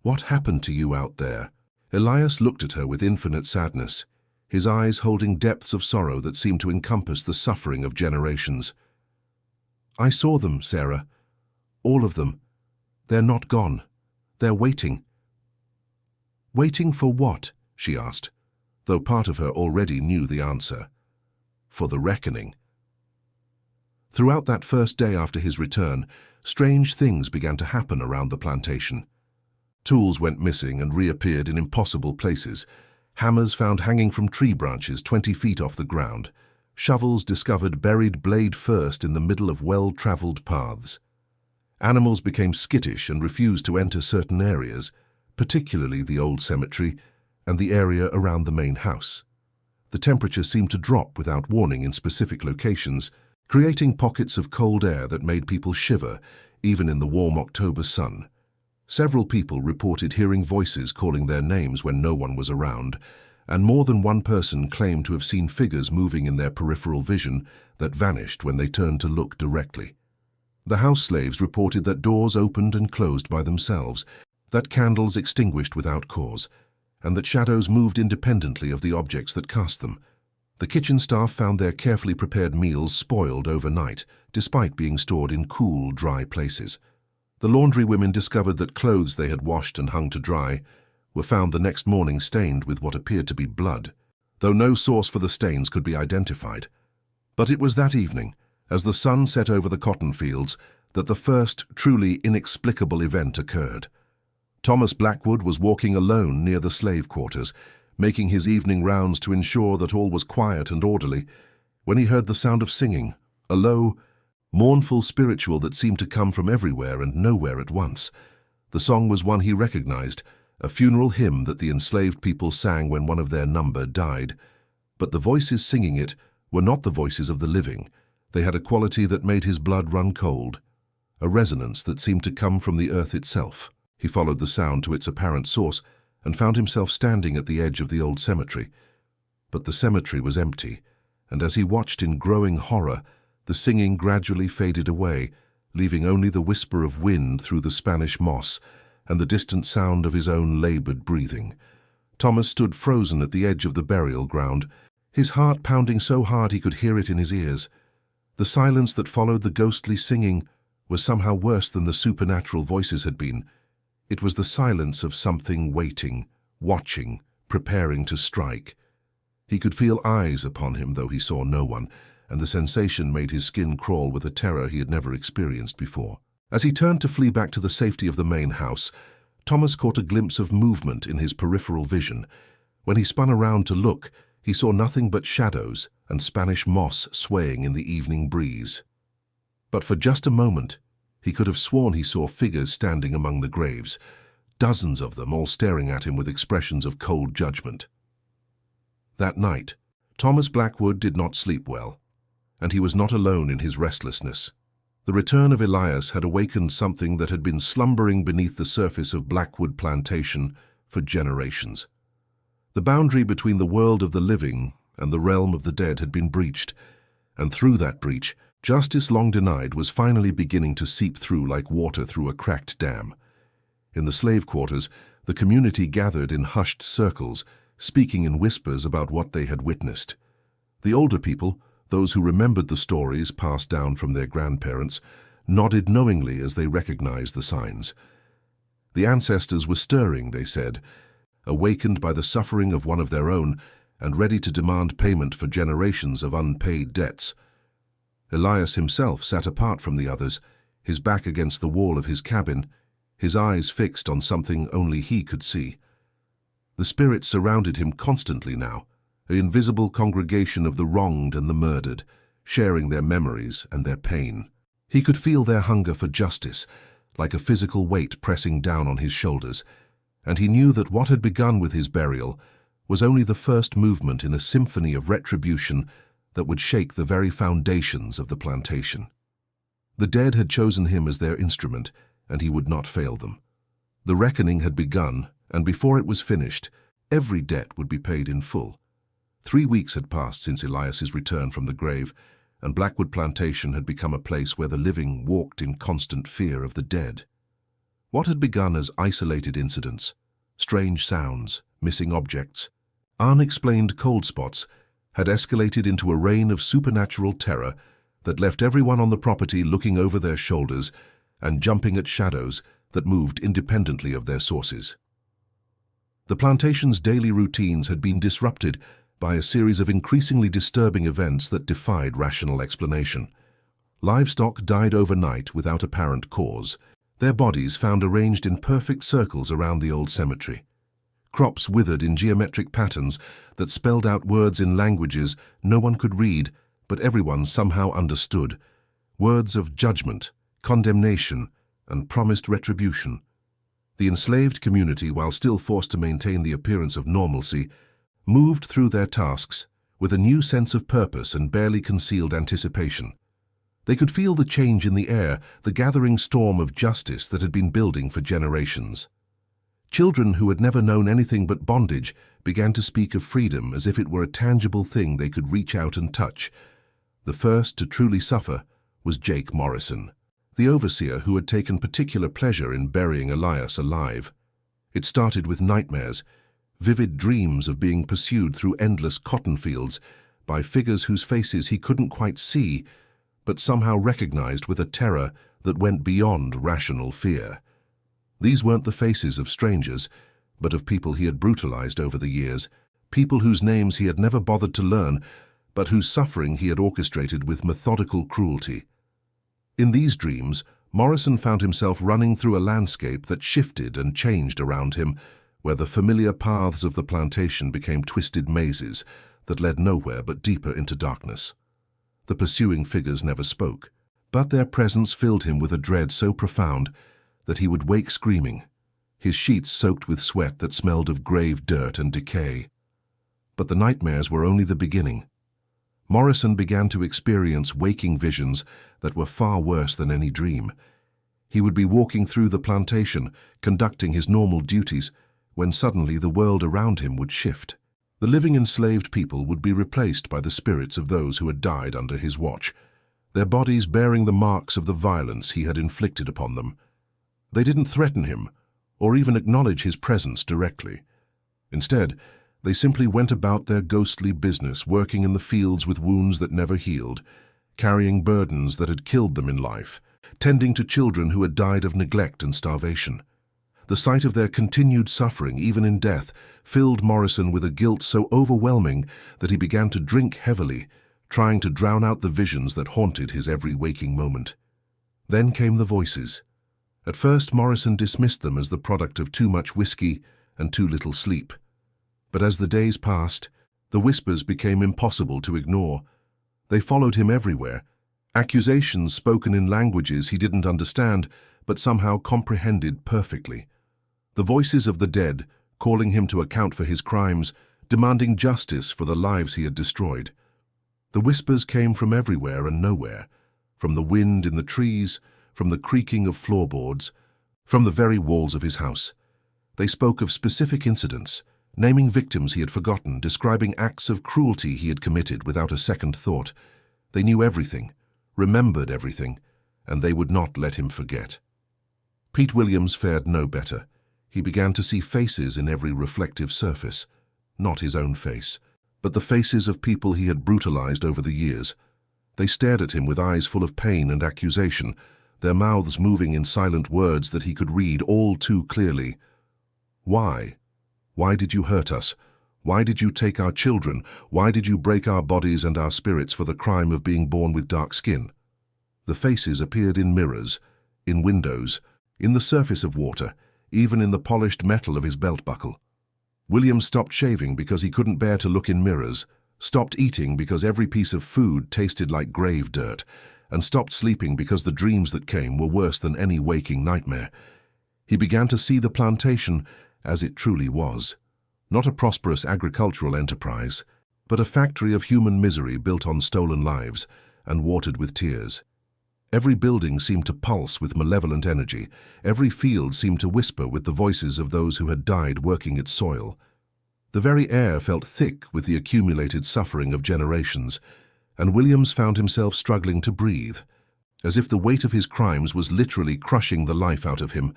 "what happened to you out there?" Elias looked at her with infinite sadness, his eyes holding depths of sorrow that seemed to encompass the suffering of generations. "I saw them, Sarah. All of them. They're not gone. They're waiting." "Waiting for what?" she asked, though part of her already knew the answer. For the reckoning. Throughout that first day after his return, strange things began to happen around the plantation. Tools went missing and reappeared in impossible places. Hammers found hanging from tree branches 20 feet off the ground. Shovels discovered buried blade first in the middle of well-traveled paths. Animals became skittish and refused to enter certain areas, particularly the old cemetery and the area around the main house. The temperature seemed to drop without warning in specific locations, creating pockets of cold air that made people shiver, even in the warm October sun. Several people reported hearing voices calling their names when no one was around, and more than one person claimed to have seen figures moving in their peripheral vision that vanished when they turned to look directly. The house slaves reported that doors opened and closed by themselves, that candles extinguished without cause, and that shadows moved independently of the objects that cast them. The kitchen staff found their carefully prepared meals spoiled overnight, despite being stored in cool, dry places. The laundry women discovered that clothes they had washed and hung to dry were found the next morning stained with what appeared to be blood, though no source for the stains could be identified. But it was that evening, as the sun set over the cotton fields, that the first truly inexplicable event occurred. Thomas Blackwood was walking alone near the slave quarters, making his evening rounds to ensure that all was quiet and orderly, when he heard the sound of singing, a low, mournful spiritual that seemed to come from everywhere and nowhere at once. The song was one he recognized, a funeral hymn that the enslaved people sang when one of their number died. But the voices singing it were not the voices of the living. They had a quality that made his blood run cold, a resonance that seemed to come from the earth itself. He followed the sound to its apparent source, and found himself standing at the edge of the old cemetery. But the cemetery was empty, and as he watched in growing horror, the singing gradually faded away, leaving only the whisper of wind through the Spanish moss and the distant sound of his own labored breathing. Thomas stood frozen at the edge of the burial ground, his heart pounding so hard he could hear it in his ears. The silence that followed the ghostly singing was somehow worse than the supernatural voices had been. It was the silence of something waiting, watching, preparing to strike. He could feel eyes upon him, though he saw no one, and the sensation made his skin crawl with a terror he had never experienced before. As he turned to flee back to the safety of the main house, Thomas caught a glimpse of movement in his peripheral vision. When he spun around to look, he saw nothing but shadows and Spanish moss swaying in the evening breeze. But for just a moment, he could have sworn he saw figures standing among the graves, dozens of them all staring at him with expressions of cold judgment. That night, Thomas Blackwood did not sleep well, and he was not alone in his restlessness. The return of Elias had awakened something that had been slumbering beneath the surface of Blackwood Plantation for generations. The boundary between the world of the living and the realm of the dead had been breached, and through that breach, justice long denied was finally beginning to seep through like water through a cracked dam. In the slave quarters, the community gathered in hushed circles, speaking in whispers about what they had witnessed. The older people, those who remembered the stories passed down from their grandparents, nodded knowingly as they recognized the signs. The ancestors were stirring, they said, awakened by the suffering of one of their own and ready to demand payment for generations of unpaid debts. Elias himself sat apart from the others, his back against the wall of his cabin, his eyes fixed on something only he could see. The spirits surrounded him constantly now, an invisible congregation of the wronged and the murdered, sharing their memories and their pain. He could feel their hunger for justice, like a physical weight pressing down on his shoulders, and he knew that what had begun with his burial was only the first movement in a symphony of retribution that would shake the very foundations of the plantation. The dead had chosen him as their instrument, and he would not fail them. The reckoning had begun, and before it was finished, every debt would be paid in full. 3 weeks had passed since Elias's return from the grave, and Blackwood Plantation had become a place where the living walked in constant fear of the dead. What had begun as isolated incidents, strange sounds, missing objects, unexplained cold spots, had escalated into a reign of supernatural terror that left everyone on the property looking over their shoulders and jumping at shadows that moved independently of their sources. The plantation's daily routines had been disrupted by a series of increasingly disturbing events that defied rational explanation. Livestock died overnight without apparent cause, their bodies found arranged in perfect circles around the old cemetery. Crops withered in geometric patterns that spelled out words in languages no one could read, but everyone somehow understood. Words of judgment, condemnation, and promised retribution. The enslaved community, while still forced to maintain the appearance of normalcy, moved through their tasks with a new sense of purpose and barely concealed anticipation. They could feel the change in the air, the gathering storm of justice that had been building for generations. Children who had never known anything but bondage began to speak of freedom as if it were a tangible thing they could reach out and touch. The first to truly suffer was Jake Morrison, the overseer who had taken particular pleasure in burying Elias alive. It started with nightmares, vivid dreams of being pursued through endless cotton fields by figures whose faces he couldn't quite see, but somehow recognized with a terror that went beyond rational fear. These weren't the faces of strangers, but of people he had brutalized over the years, people whose names he had never bothered to learn, but whose suffering he had orchestrated with methodical cruelty. In these dreams, Morrison found himself running through a landscape that shifted and changed around him, where the familiar paths of the plantation became twisted mazes that led nowhere but deeper into darkness. The pursuing figures never spoke, but their presence filled him with a dread so profound that he would wake screaming, his sheets soaked with sweat that smelled of grave dirt and decay. But the nightmares were only the beginning. Morrison began to experience waking visions that were far worse than any dream. He would be walking through the plantation, conducting his normal duties, when suddenly the world around him would shift. The living enslaved people would be replaced by the spirits of those who had died under his watch, their bodies bearing the marks of the violence he had inflicted upon them. They didn't threaten him, or even acknowledge his presence directly. Instead, they simply went about their ghostly business, working in the fields with wounds that never healed, carrying burdens that had killed them in life, tending to children who had died of neglect and starvation. The sight of their continued suffering, even in death, filled Morrison with a guilt so overwhelming that he began to drink heavily, trying to drown out the visions that haunted his every waking moment. Then came the voices. At first, Morrison dismissed them as the product of too much whiskey and too little sleep. But as the days passed, the whispers became impossible to ignore. They followed him everywhere, accusations spoken in languages he didn't understand but somehow comprehended perfectly. The voices of the dead, calling him to account for his crimes, demanding justice for the lives he had destroyed. The whispers came from everywhere and nowhere, from the wind in the trees, from the creaking of floorboards, from the very walls of his house. They spoke of specific incidents, naming victims he had forgotten, describing acts of cruelty he had committed without a second thought. They knew everything, remembered everything, and they would not let him forget. Pete Williams fared no better. He began to see faces in every reflective surface, not his own face, but the faces of people he had brutalized over the years. They stared at him with eyes full of pain and accusation, their mouths moving in silent words that he could read all too clearly. Why? Why did you hurt us? Why did you take our children? Why did you break our bodies and our spirits for the crime of being born with dark skin? The faces appeared in mirrors, in windows, in the surface of water, even in the polished metal of his belt buckle. Williams stopped shaving because he couldn't bear to look in mirrors, stopped eating because every piece of food tasted like grave dirt, and stopped sleeping because the dreams that came were worse than any waking nightmare. He began to see the plantation as it truly was, not a prosperous agricultural enterprise, but a factory of human misery built on stolen lives and watered with tears. Every building seemed to pulse with malevolent energy. Every field seemed to whisper with the voices of those who had died working its soil. The very air felt thick with the accumulated suffering of generations, and Williams found himself struggling to breathe, as if the weight of his crimes was literally crushing the life out of him.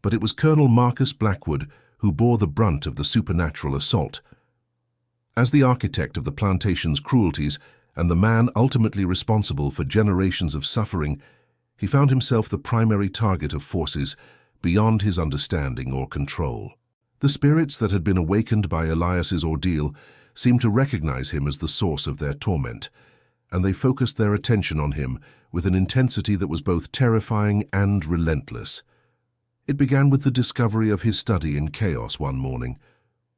But it was Colonel Marcus Blackwood who bore the brunt of the supernatural assault. As the architect of the plantation's cruelties, and the man ultimately responsible for generations of suffering, he found himself the primary target of forces beyond his understanding or control. The spirits that had been awakened by Elias's ordeal seemed to recognize him as the source of their torment, and they focused their attention on him with an intensity that was both terrifying and relentless. It began with the discovery of his study in chaos one morning.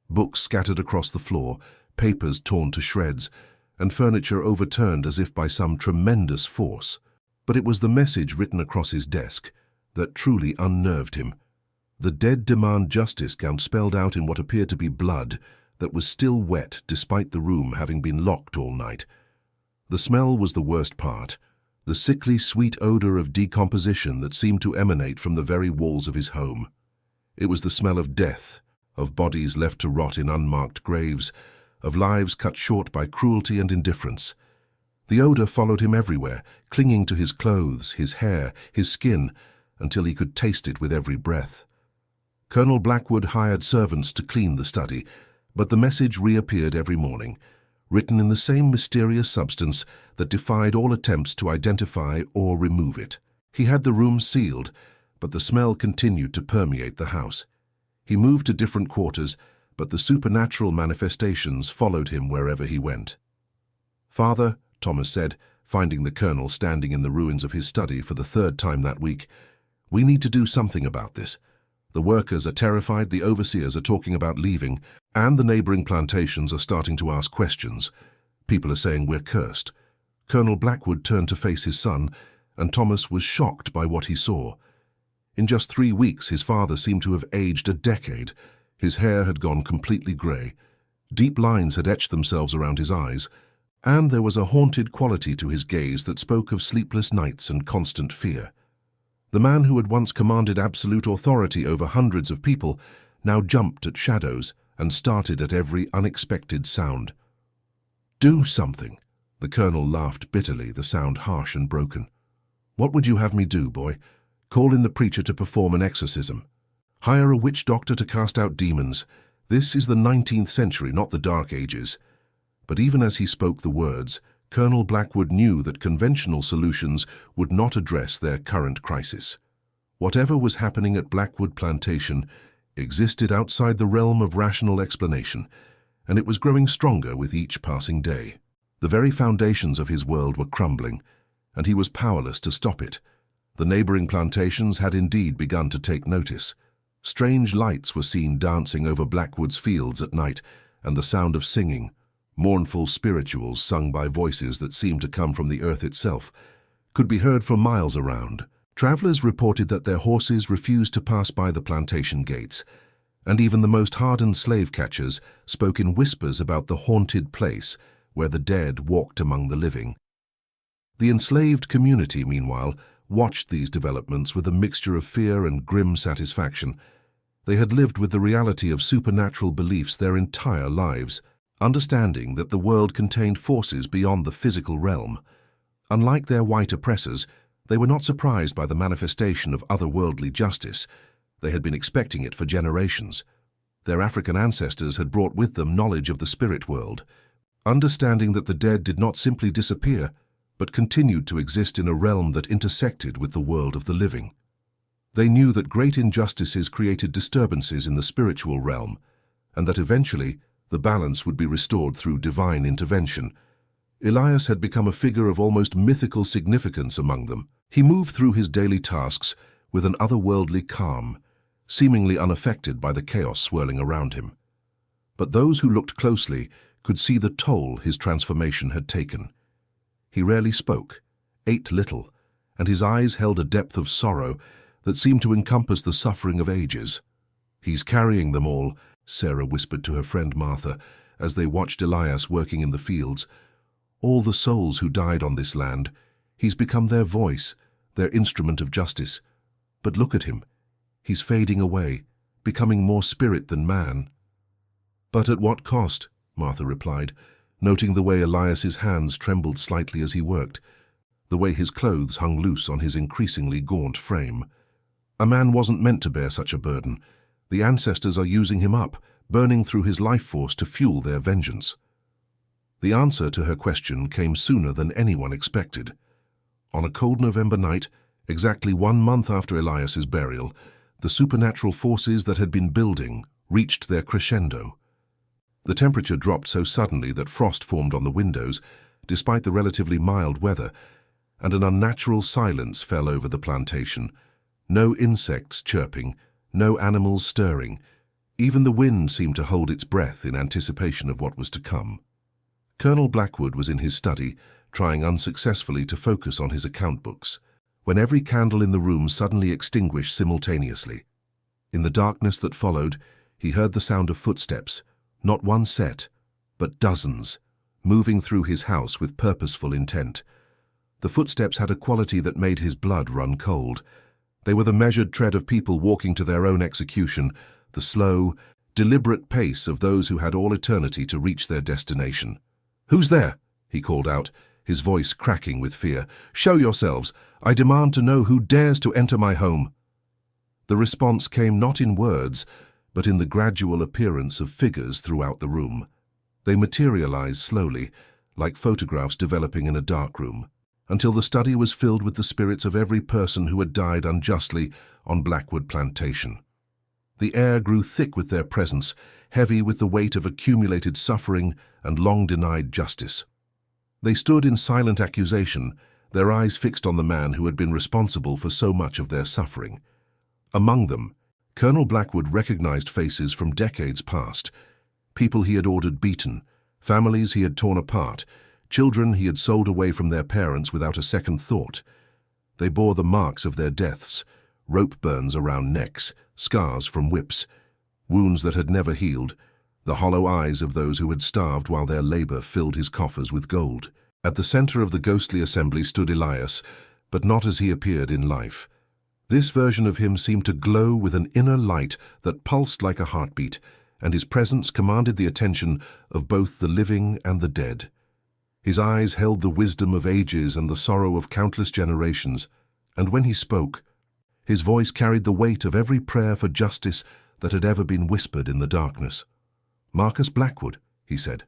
Books scattered across the floor, papers torn to shreds, and furniture overturned as if by some tremendous force. But it was the message written across his desk that truly unnerved him. The dead demand justice count spelled out in what appeared to be blood that was still wet despite the room having been locked all night. The smell was the worst part, the sickly sweet odor of decomposition that seemed to emanate from the very walls of his home. It was the smell of death, of bodies left to rot in unmarked graves, of lives cut short by cruelty and indifference. The odor followed him everywhere, clinging to his clothes, his hair, his skin, until he could taste it with every breath. Colonel Blackwood hired servants to clean the study, but the message reappeared every morning, written in the same mysterious substance that defied all attempts to identify or remove it. He had the room sealed, but the smell continued to permeate the house. He moved to different quarters, but the supernatural manifestations followed him wherever he went. "Father," Thomas said, finding the colonel standing in the ruins of his study for the third time that week, "we need to do something about this. The workers are terrified, the overseers are talking about leaving, and the neighboring plantations are starting to ask questions. People are saying we're cursed." Colonel Blackwood turned to face his son, and Thomas was shocked by what he saw. In just 3 weeks, his father seemed to have aged a decade. His hair had gone completely grey. Deep lines had etched themselves around his eyes, and there was a haunted quality to his gaze that spoke of sleepless nights and constant fear. The man who had once commanded absolute authority over hundreds of people now jumped at shadows and started at every unexpected sound. "Do something," the colonel laughed bitterly, the sound harsh and broken. "What would you have me do, boy? Call in the preacher to perform an exorcism? Hire a witch doctor to cast out demons? This is the 19th century, not the Dark Ages." But even as he spoke the words, Colonel Blackwood knew that conventional solutions would not address their current crisis. Whatever was happening at Blackwood Plantation existed outside the realm of rational explanation, and it was growing stronger with each passing day. The very foundations of his world were crumbling, and he was powerless to stop it. The neighboring plantations had indeed begun to take notice. Strange lights were seen dancing over Blackwood's fields at night, and the sound of singing, mournful spirituals sung by voices that seemed to come from the earth itself, could be heard for miles around. Travelers reported that their horses refused to pass by the plantation gates, and even the most hardened slave catchers spoke in whispers about the haunted place where the dead walked among the living. The enslaved community, meanwhile, watched these developments with a mixture of fear and grim satisfaction. They had lived with the reality of supernatural beliefs their entire lives, understanding that the world contained forces beyond the physical realm. Unlike their white oppressors, they were not surprised by the manifestation of otherworldly justice. They had been expecting it for generations. Their African ancestors had brought with them knowledge of the spirit world, understanding that the dead did not simply disappear, but continued to exist in a realm that intersected with the world of the living. They knew that great injustices created disturbances in the spiritual realm, and that eventually the balance would be restored through divine intervention. Elias had become a figure of almost mythical significance among them. He moved through his daily tasks with an otherworldly calm, seemingly unaffected by the chaos swirling around him. But those who looked closely could see the toll his transformation had taken. He rarely spoke, ate little, and his eyes held a depth of sorrow that seemed to encompass the suffering of ages. "He's carrying them all," Sarah whispered to her friend Martha as they watched Elias working in the fields. "All the souls who died on this land. He's become their voice, their instrument of justice. But look at him. He's fading away, becoming more spirit than man." "But at what cost?" Martha replied, noting the way Elias's hands trembled slightly as he worked, the way his clothes hung loose on his increasingly gaunt frame. "A man wasn't meant to bear such a burden. The ancestors are using him up, burning through his life force to fuel their vengeance." The answer to her question came sooner than anyone expected. On a cold November night, exactly 1 month after Elias's burial, the supernatural forces that had been building reached their crescendo. The temperature dropped so suddenly that frost formed on the windows, despite the relatively mild weather, and an unnatural silence fell over the plantation. No insects chirping, no animals stirring. Even the wind seemed to hold its breath in anticipation of what was to come. Colonel Blackwood was in his study, trying unsuccessfully to focus on his account books, when every candle in the room suddenly extinguished simultaneously. In the darkness that followed, he heard the sound of footsteps, not one set, but dozens, moving through his house with purposeful intent. The footsteps had a quality that made his blood run cold. They were the measured tread of people walking to their own execution, the slow, deliberate pace of those who had all eternity to reach their destination. "Who's there?" he called out, his voice cracking with fear. "Show yourselves. I demand to know who dares to enter my home." The response came not in words, but in the gradual appearance of figures throughout the room. They materialized slowly, like photographs developing in a dark room, until the study was filled with the spirits of every person who had died unjustly on Blackwood Plantation. The air grew thick with their presence, heavy with the weight of accumulated suffering and long-denied justice. They stood in silent accusation, their eyes fixed on the man who had been responsible for so much of their suffering. Among them, Colonel Blackwood recognized faces from decades past, people he had ordered beaten, families he had torn apart, children he had sold away from their parents without a second thought. They bore the marks of their deaths, rope burns around necks, scars from whips, wounds that had never healed, the hollow eyes of those who had starved while their labor filled his coffers with gold. At the center of the ghostly assembly stood Elias, but not as he appeared in life. This version of him seemed to glow with an inner light that pulsed like a heartbeat, and his presence commanded the attention of both the living and the dead. His eyes held the wisdom of ages and the sorrow of countless generations, and when he spoke, his voice carried the weight of every prayer for justice that had ever been whispered in the darkness. "Marcus Blackwood," he said,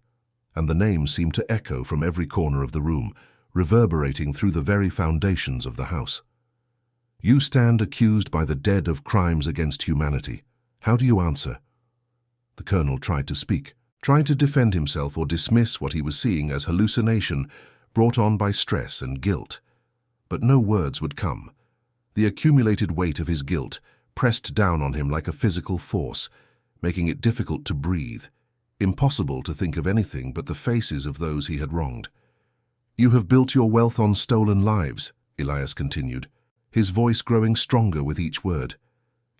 and the name seemed to echo from every corner of the room, reverberating through the very foundations of the house. "You stand accused by the dead of crimes against humanity. How do you answer?" The colonel tried to speak, tried to defend himself or dismiss what he was seeing as hallucination brought on by stress and guilt. But no words would come. The accumulated weight of his guilt pressed down on him like a physical force, making it difficult to breathe, impossible to think of anything but the faces of those he had wronged. "You have built your wealth on stolen lives," Elias continued, his voice growing stronger with each word.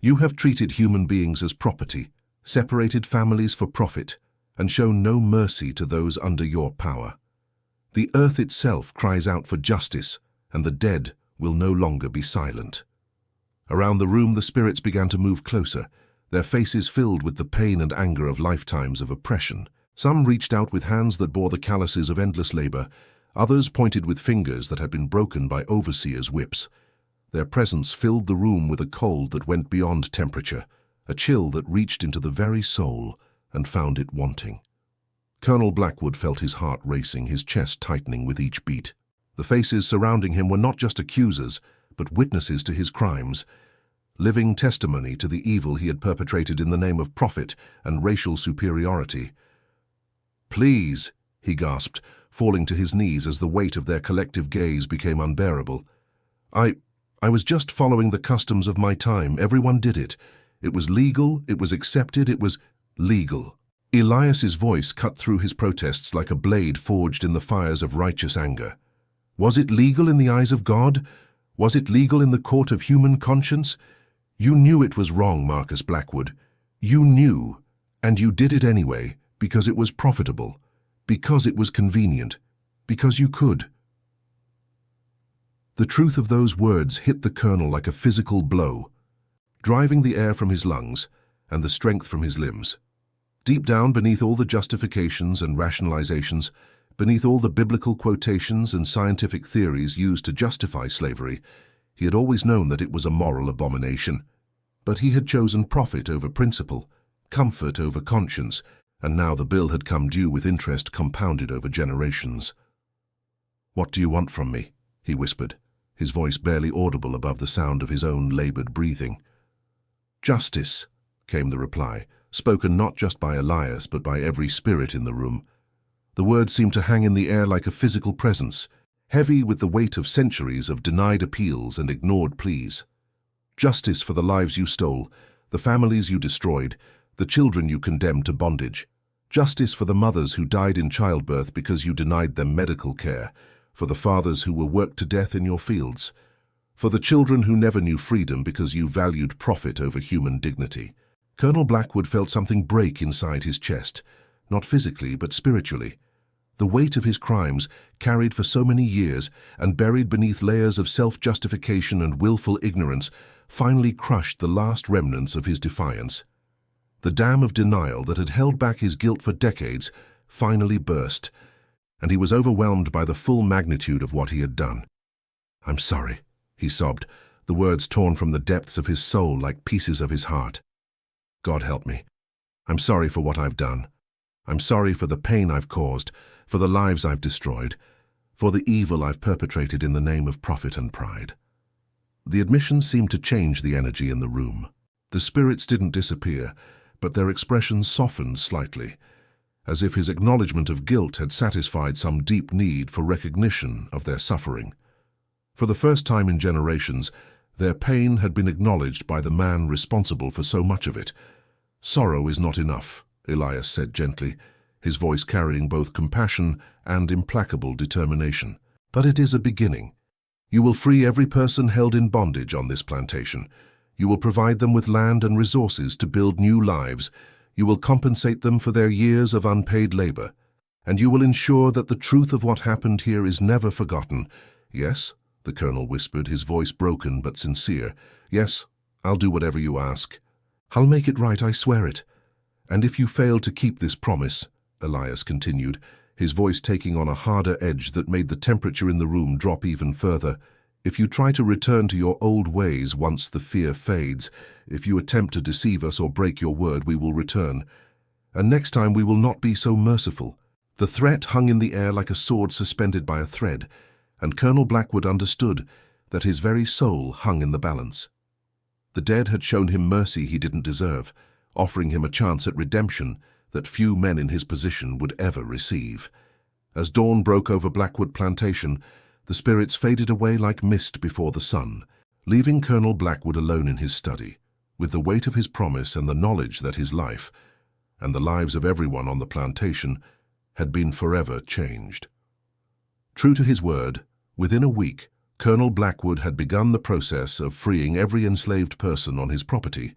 "You have treated human beings as property, separated families for profit, and shown no mercy to those under your power. The earth itself cries out for justice, and the dead will no longer be silent." Around the room the spirits began to move closer, their faces filled with the pain and anger of lifetimes of oppression. Some reached out with hands that bore the calluses of endless labor, others pointed with fingers that had been broken by overseers' whips. Their presence filled the room with a cold that went beyond temperature, a chill that reached into the very soul and found it wanting. Colonel Blackwood felt his heart racing, his chest tightening with each beat. The faces surrounding him were not just accusers, but witnesses to his crimes, living testimony to the evil he had perpetrated in the name of profit and racial superiority. "Please," he gasped, falling to his knees as the weight of their collective gaze became unbearable. I was just following the customs of my time. Everyone did it. It was legal, it was accepted, it was legal." Elias's voice cut through his protests like a blade forged in the fires of righteous anger. "Was it legal in the eyes of God? Was it legal in the court of human conscience? You knew it was wrong, Marcus Blackwood. You knew, and you did it anyway, because it was profitable, because it was convenient, because you could." The truth of those words hit the colonel like a physical blow, driving the air from his lungs and the strength from his limbs. Deep down, beneath all the justifications and rationalizations, beneath all the biblical quotations and scientific theories used to justify slavery, he had always known that it was a moral abomination. But he had chosen profit over principle, comfort over conscience, and now the bill had come due with interest compounded over generations. "What do you want from me?" he whispered, his voice barely audible above the sound of his own labored breathing. "Justice," came the reply, spoken not just by Elias but by every spirit in the room. The word seemed to hang in the air like a physical presence, heavy with the weight of centuries of denied appeals and ignored pleas. "Justice for the lives you stole, the families you destroyed, the children you condemned to bondage. Justice for the mothers who died in childbirth because you denied them medical care, for the fathers who were worked to death in your fields, for the children who never knew freedom because you valued profit over human dignity." Colonel Blackwood felt something break inside his chest, not physically but spiritually. The weight of his crimes, carried for so many years and buried beneath layers of self-justification and willful ignorance, finally crushed the last remnants of his defiance. The dam of denial that had held back his guilt for decades finally burst, and he was overwhelmed by the full magnitude of what he had done. "I'm sorry," he sobbed, the words torn from the depths of his soul like pieces of his heart. "God help me. I'm sorry for what I've done. I'm sorry for the pain I've caused, for the lives I've destroyed, for the evil I've perpetrated in the name of profit and pride." The admission seemed to change the energy in the room. The spirits didn't disappear, but their expressions softened slightly, as if his acknowledgement of guilt had satisfied some deep need for recognition of their suffering. For the first time in generations, their pain had been acknowledged by the man responsible for so much of it. "Sorrow is not enough," Elias said gently, his voice carrying both compassion and implacable determination. "But it is a beginning. You will free every person held in bondage on this plantation. You will provide them with land and resources to build new lives. You will compensate them for their years of unpaid labor. And you will ensure that the truth of what happened here is never forgotten. Yes, the colonel whispered, his voice broken but sincere. "Yes, I'll do whatever you ask. I'll make it right, I swear it. And if you fail to keep this promise," Elias continued, his voice taking on a harder edge that made the temperature in the room drop even further, "if you try to return to your old ways once the fear fades, if you attempt to deceive us or break your word, we will return. And next time we will not be so merciful." The threat hung in the air like a sword suspended by a thread, and Colonel Blackwood understood that his very soul hung in the balance. The dead had shown him mercy he didn't deserve, offering him a chance at redemption that few men in his position would ever receive. As dawn broke over Blackwood Plantation, the spirits faded away like mist before the sun, leaving Colonel Blackwood alone in his study, with the weight of his promise and the knowledge that his life, and the lives of everyone on the plantation, had been forever changed. True to his word, within a week, Colonel Blackwood had begun the process of freeing every enslaved person on his property.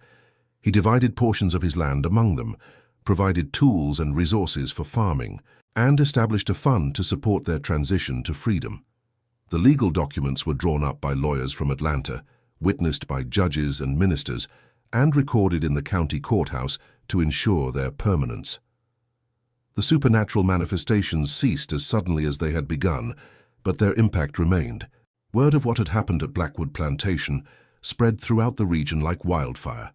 He divided portions of his land among them, provided tools and resources for farming, and established a fund to support their transition to freedom. The legal documents were drawn up by lawyers from Atlanta, witnessed by judges and ministers, and recorded in the county courthouse to ensure their permanence. The supernatural manifestations ceased as suddenly as they had begun, but their impact remained. Word of what had happened at Blackwood Plantation spread throughout the region like wildfire,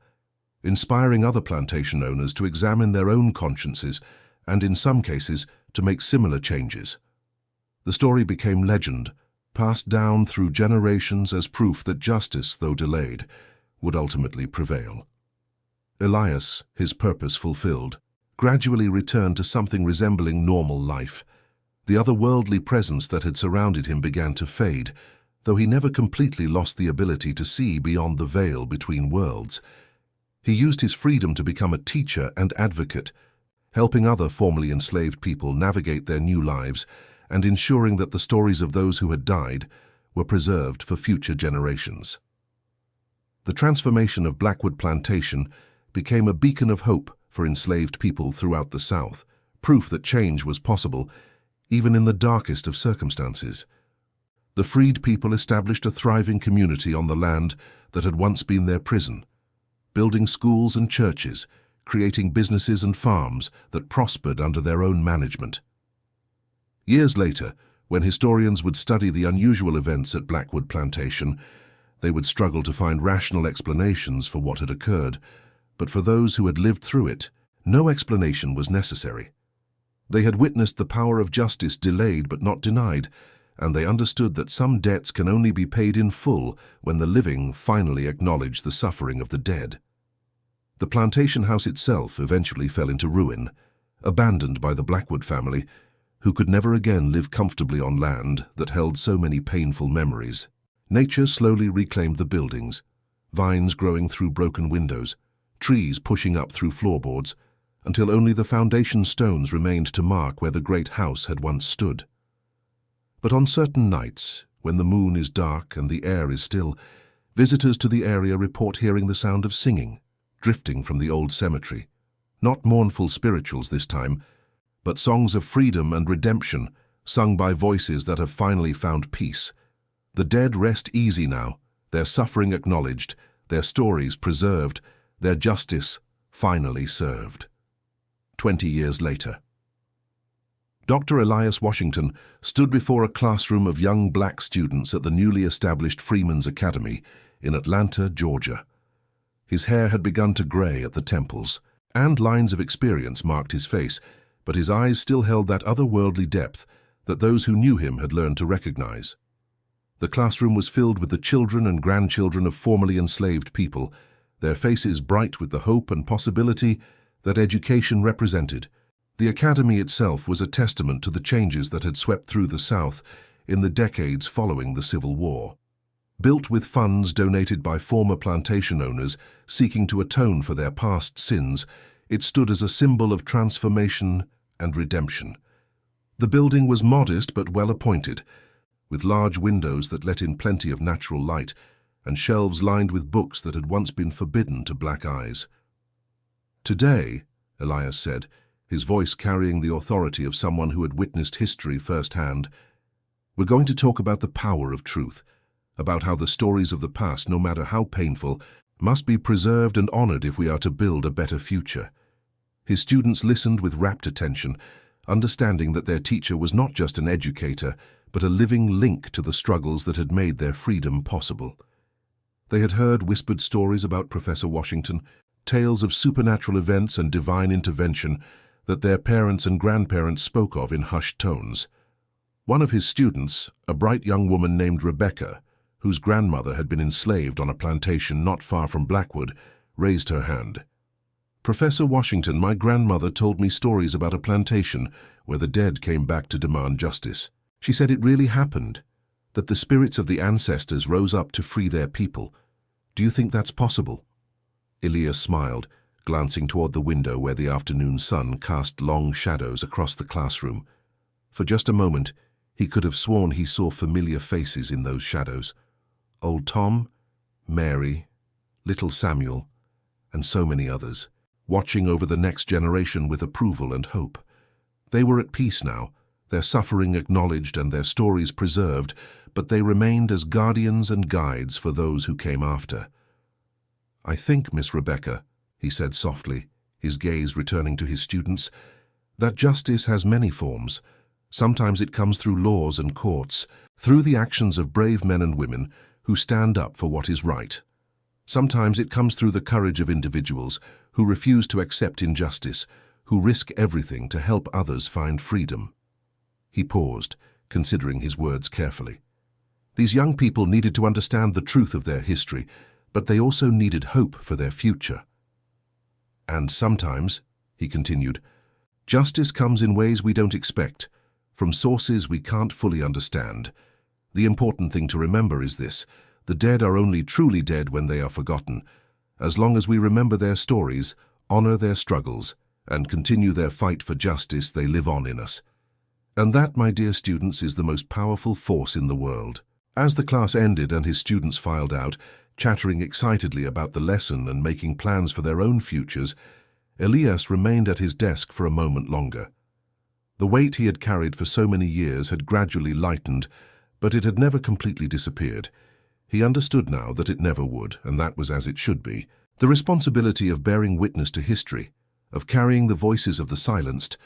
inspiring other plantation owners to examine their own consciences and, in some cases, to make similar changes. The story became legend, passed down through generations as proof that justice, though delayed, would ultimately prevail. Elias, his purpose fulfilled, gradually returned to something resembling normal life. The otherworldly presence that had surrounded him began to fade, though he never completely lost the ability to see beyond the veil between worlds. He used his freedom to become a teacher and advocate, helping other formerly enslaved people navigate their new lives and ensuring that the stories of those who had died were preserved for future generations. The transformation of Blackwood Plantation became a beacon of hope for enslaved people throughout the South, proof that change was possible, even in the darkest of circumstances. The freed people established a thriving community on the land that had once been their prison, building schools and churches, creating businesses and farms that prospered under their own management. Years later, when historians would study the unusual events at Blackwood Plantation, they would struggle to find rational explanations for what had occurred, but for those who had lived through it, no explanation was necessary. They had witnessed the power of justice delayed but not denied, and they understood that some debts can only be paid in full when the living finally acknowledge the suffering of the dead. The plantation house itself eventually fell into ruin, abandoned by the Blackwood family, who could never again live comfortably on land that held so many painful memories. Nature slowly reclaimed the buildings, vines growing through broken windows, trees pushing up through floorboards, until only the foundation stones remained to mark where the great house had once stood. But on certain nights, when the moon is dark and the air is still, visitors to the area report hearing the sound of singing, drifting from the old cemetery. Not mournful spirituals this time, but songs of freedom and redemption, sung by voices that have finally found peace. The dead rest easy now, their suffering acknowledged, their stories preserved, their justice finally served. 20 years later. Dr. Elias Washington stood before a classroom of young black students at the newly established Freeman's Academy in Atlanta, Georgia. His hair had begun to gray at the temples, and lines of experience marked his face, but his eyes still held that otherworldly depth that those who knew him had learned to recognize. The classroom was filled with the children and grandchildren of formerly enslaved people, their faces bright with the hope and possibility that education represented. The academy itself was a testament to the changes that had swept through the South in the decades following the Civil War. Built with funds donated by former plantation owners seeking to atone for their past sins, it stood as a symbol of transformation and redemption. The building was modest but well appointed, with large windows that let in plenty of natural light and shelves lined with books that had once been forbidden to black eyes. "Today," Elias said, his voice carrying the authority of someone who had witnessed history firsthand, "we're going to talk about the power of truth, about how the stories of the past, no matter how painful, must be preserved and honored if we are to build a better future. His students listened with rapt attention, understanding that their teacher was not just an educator, but a living link to the struggles that had made their freedom possible. They had heard whispered stories about Professor Washington, tales of supernatural events and divine intervention that their parents and grandparents spoke of in hushed tones. One of his students, a bright young woman named Rebecca, whose grandmother had been enslaved on a plantation not far from Blackwood, raised her hand. "Professor Washington, my grandmother told me stories about a plantation where the dead came back to demand justice. She said it really happened, that the spirits of the ancestors rose up to free their people. Do you think that's possible?" Elias smiled, glancing toward the window where the afternoon sun cast long shadows across the classroom. For just a moment, he could have sworn he saw familiar faces in those shadows. Old Tom, Mary, little Samuel, and so many others, watching over the next generation with approval and hope. They were at peace now, their suffering acknowledged and their stories preserved, but they remained as guardians and guides for those who came after. "I think, Miss Rebecca," he said softly, his gaze returning to his students, "that justice has many forms. Sometimes it comes through laws and courts, through the actions of brave men and women who stand up for what is right. Sometimes it comes through the courage of individuals who refuse to accept injustice, who risk everything to help others find freedom." He paused, considering his words carefully. These young people needed to understand the truth of their history, but they also needed hope for their future. "And sometimes," he continued, "justice comes in ways we don't expect, from sources we can't fully understand. The important thing to remember is this: the dead are only truly dead when they are forgotten. As long as we remember their stories, honor their struggles, and continue their fight for justice, they live on in us. And that, my dear students, is the most powerful force in the world." As the class ended and his students filed out, chattering excitedly about the lesson and making plans for their own futures, Elias remained at his desk for a moment longer. The weight he had carried for so many years had gradually lightened, but it had never completely disappeared. He understood now that it never would, and that was as it should be. The responsibility of bearing witness to history, of carrying the voices of the silenced,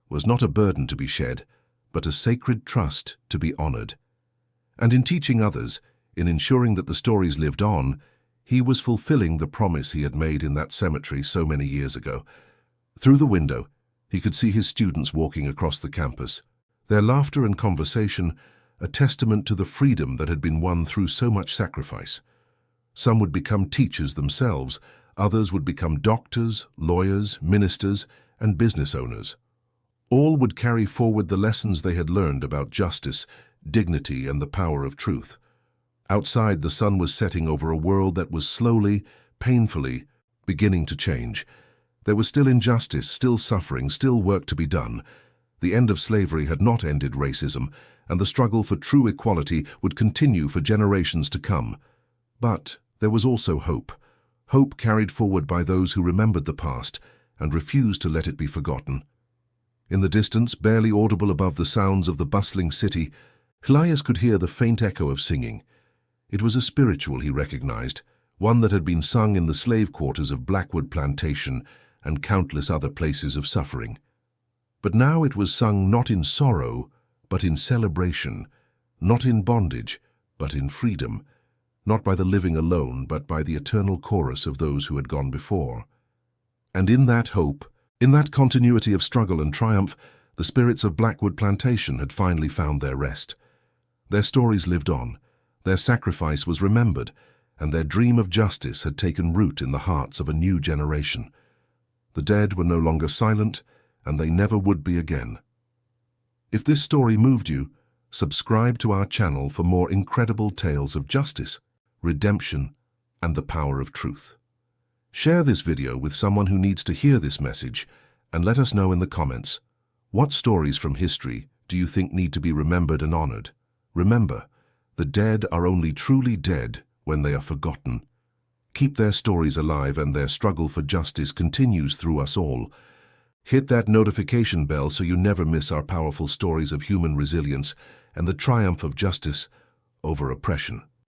was not a burden to be shed, but a sacred trust to be honored. And in teaching others, in ensuring that the stories lived on, he was fulfilling the promise he had made in that cemetery so many years ago. Through the window, he could see his students walking across the campus, their laughter and conversation a testament to the freedom that had been won through so much sacrifice. Some would become teachers themselves, others would become doctors, lawyers, ministers, and business owners. All would carry forward the lessons they had learned about justice, dignity, and the power of truth. Outside, the sun was setting over a world that was slowly, painfully, beginning to change. There was still injustice, still suffering, still work to be done. The end of slavery had not ended racism, and the struggle for true equality would continue for generations to come. But there was also hope. Hope carried forward by those who remembered the past and refused to let it be forgotten. In the distance, barely audible above the sounds of the bustling city, Elias could hear the faint echo of singing. It was a spiritual, he recognized, one that had been sung in the slave quarters of Blackwood Plantation and countless other places of suffering. But now it was sung not in sorrow, but in celebration, not in bondage, but in freedom, not by the living alone, but by the eternal chorus of those who had gone before. And in that hope, in that continuity of struggle and triumph, the spirits of Blackwood Plantation had finally found their rest. Their stories lived on, their sacrifice was remembered, and their dream of justice had taken root in the hearts of a new generation. The dead were no longer silent, and they never would be again. If this story moved you, subscribe to our channel for more incredible tales of justice, redemption, and the power of truth. Share this video with someone who needs to hear this message, and let us know in the comments, what stories from history do you think need to be remembered and honored? Remember, the dead are only truly dead when they are forgotten. Keep their stories alive, and their struggle for justice continues through us all. Hit that notification bell so you never miss our powerful stories of human resilience and the triumph of justice over oppression.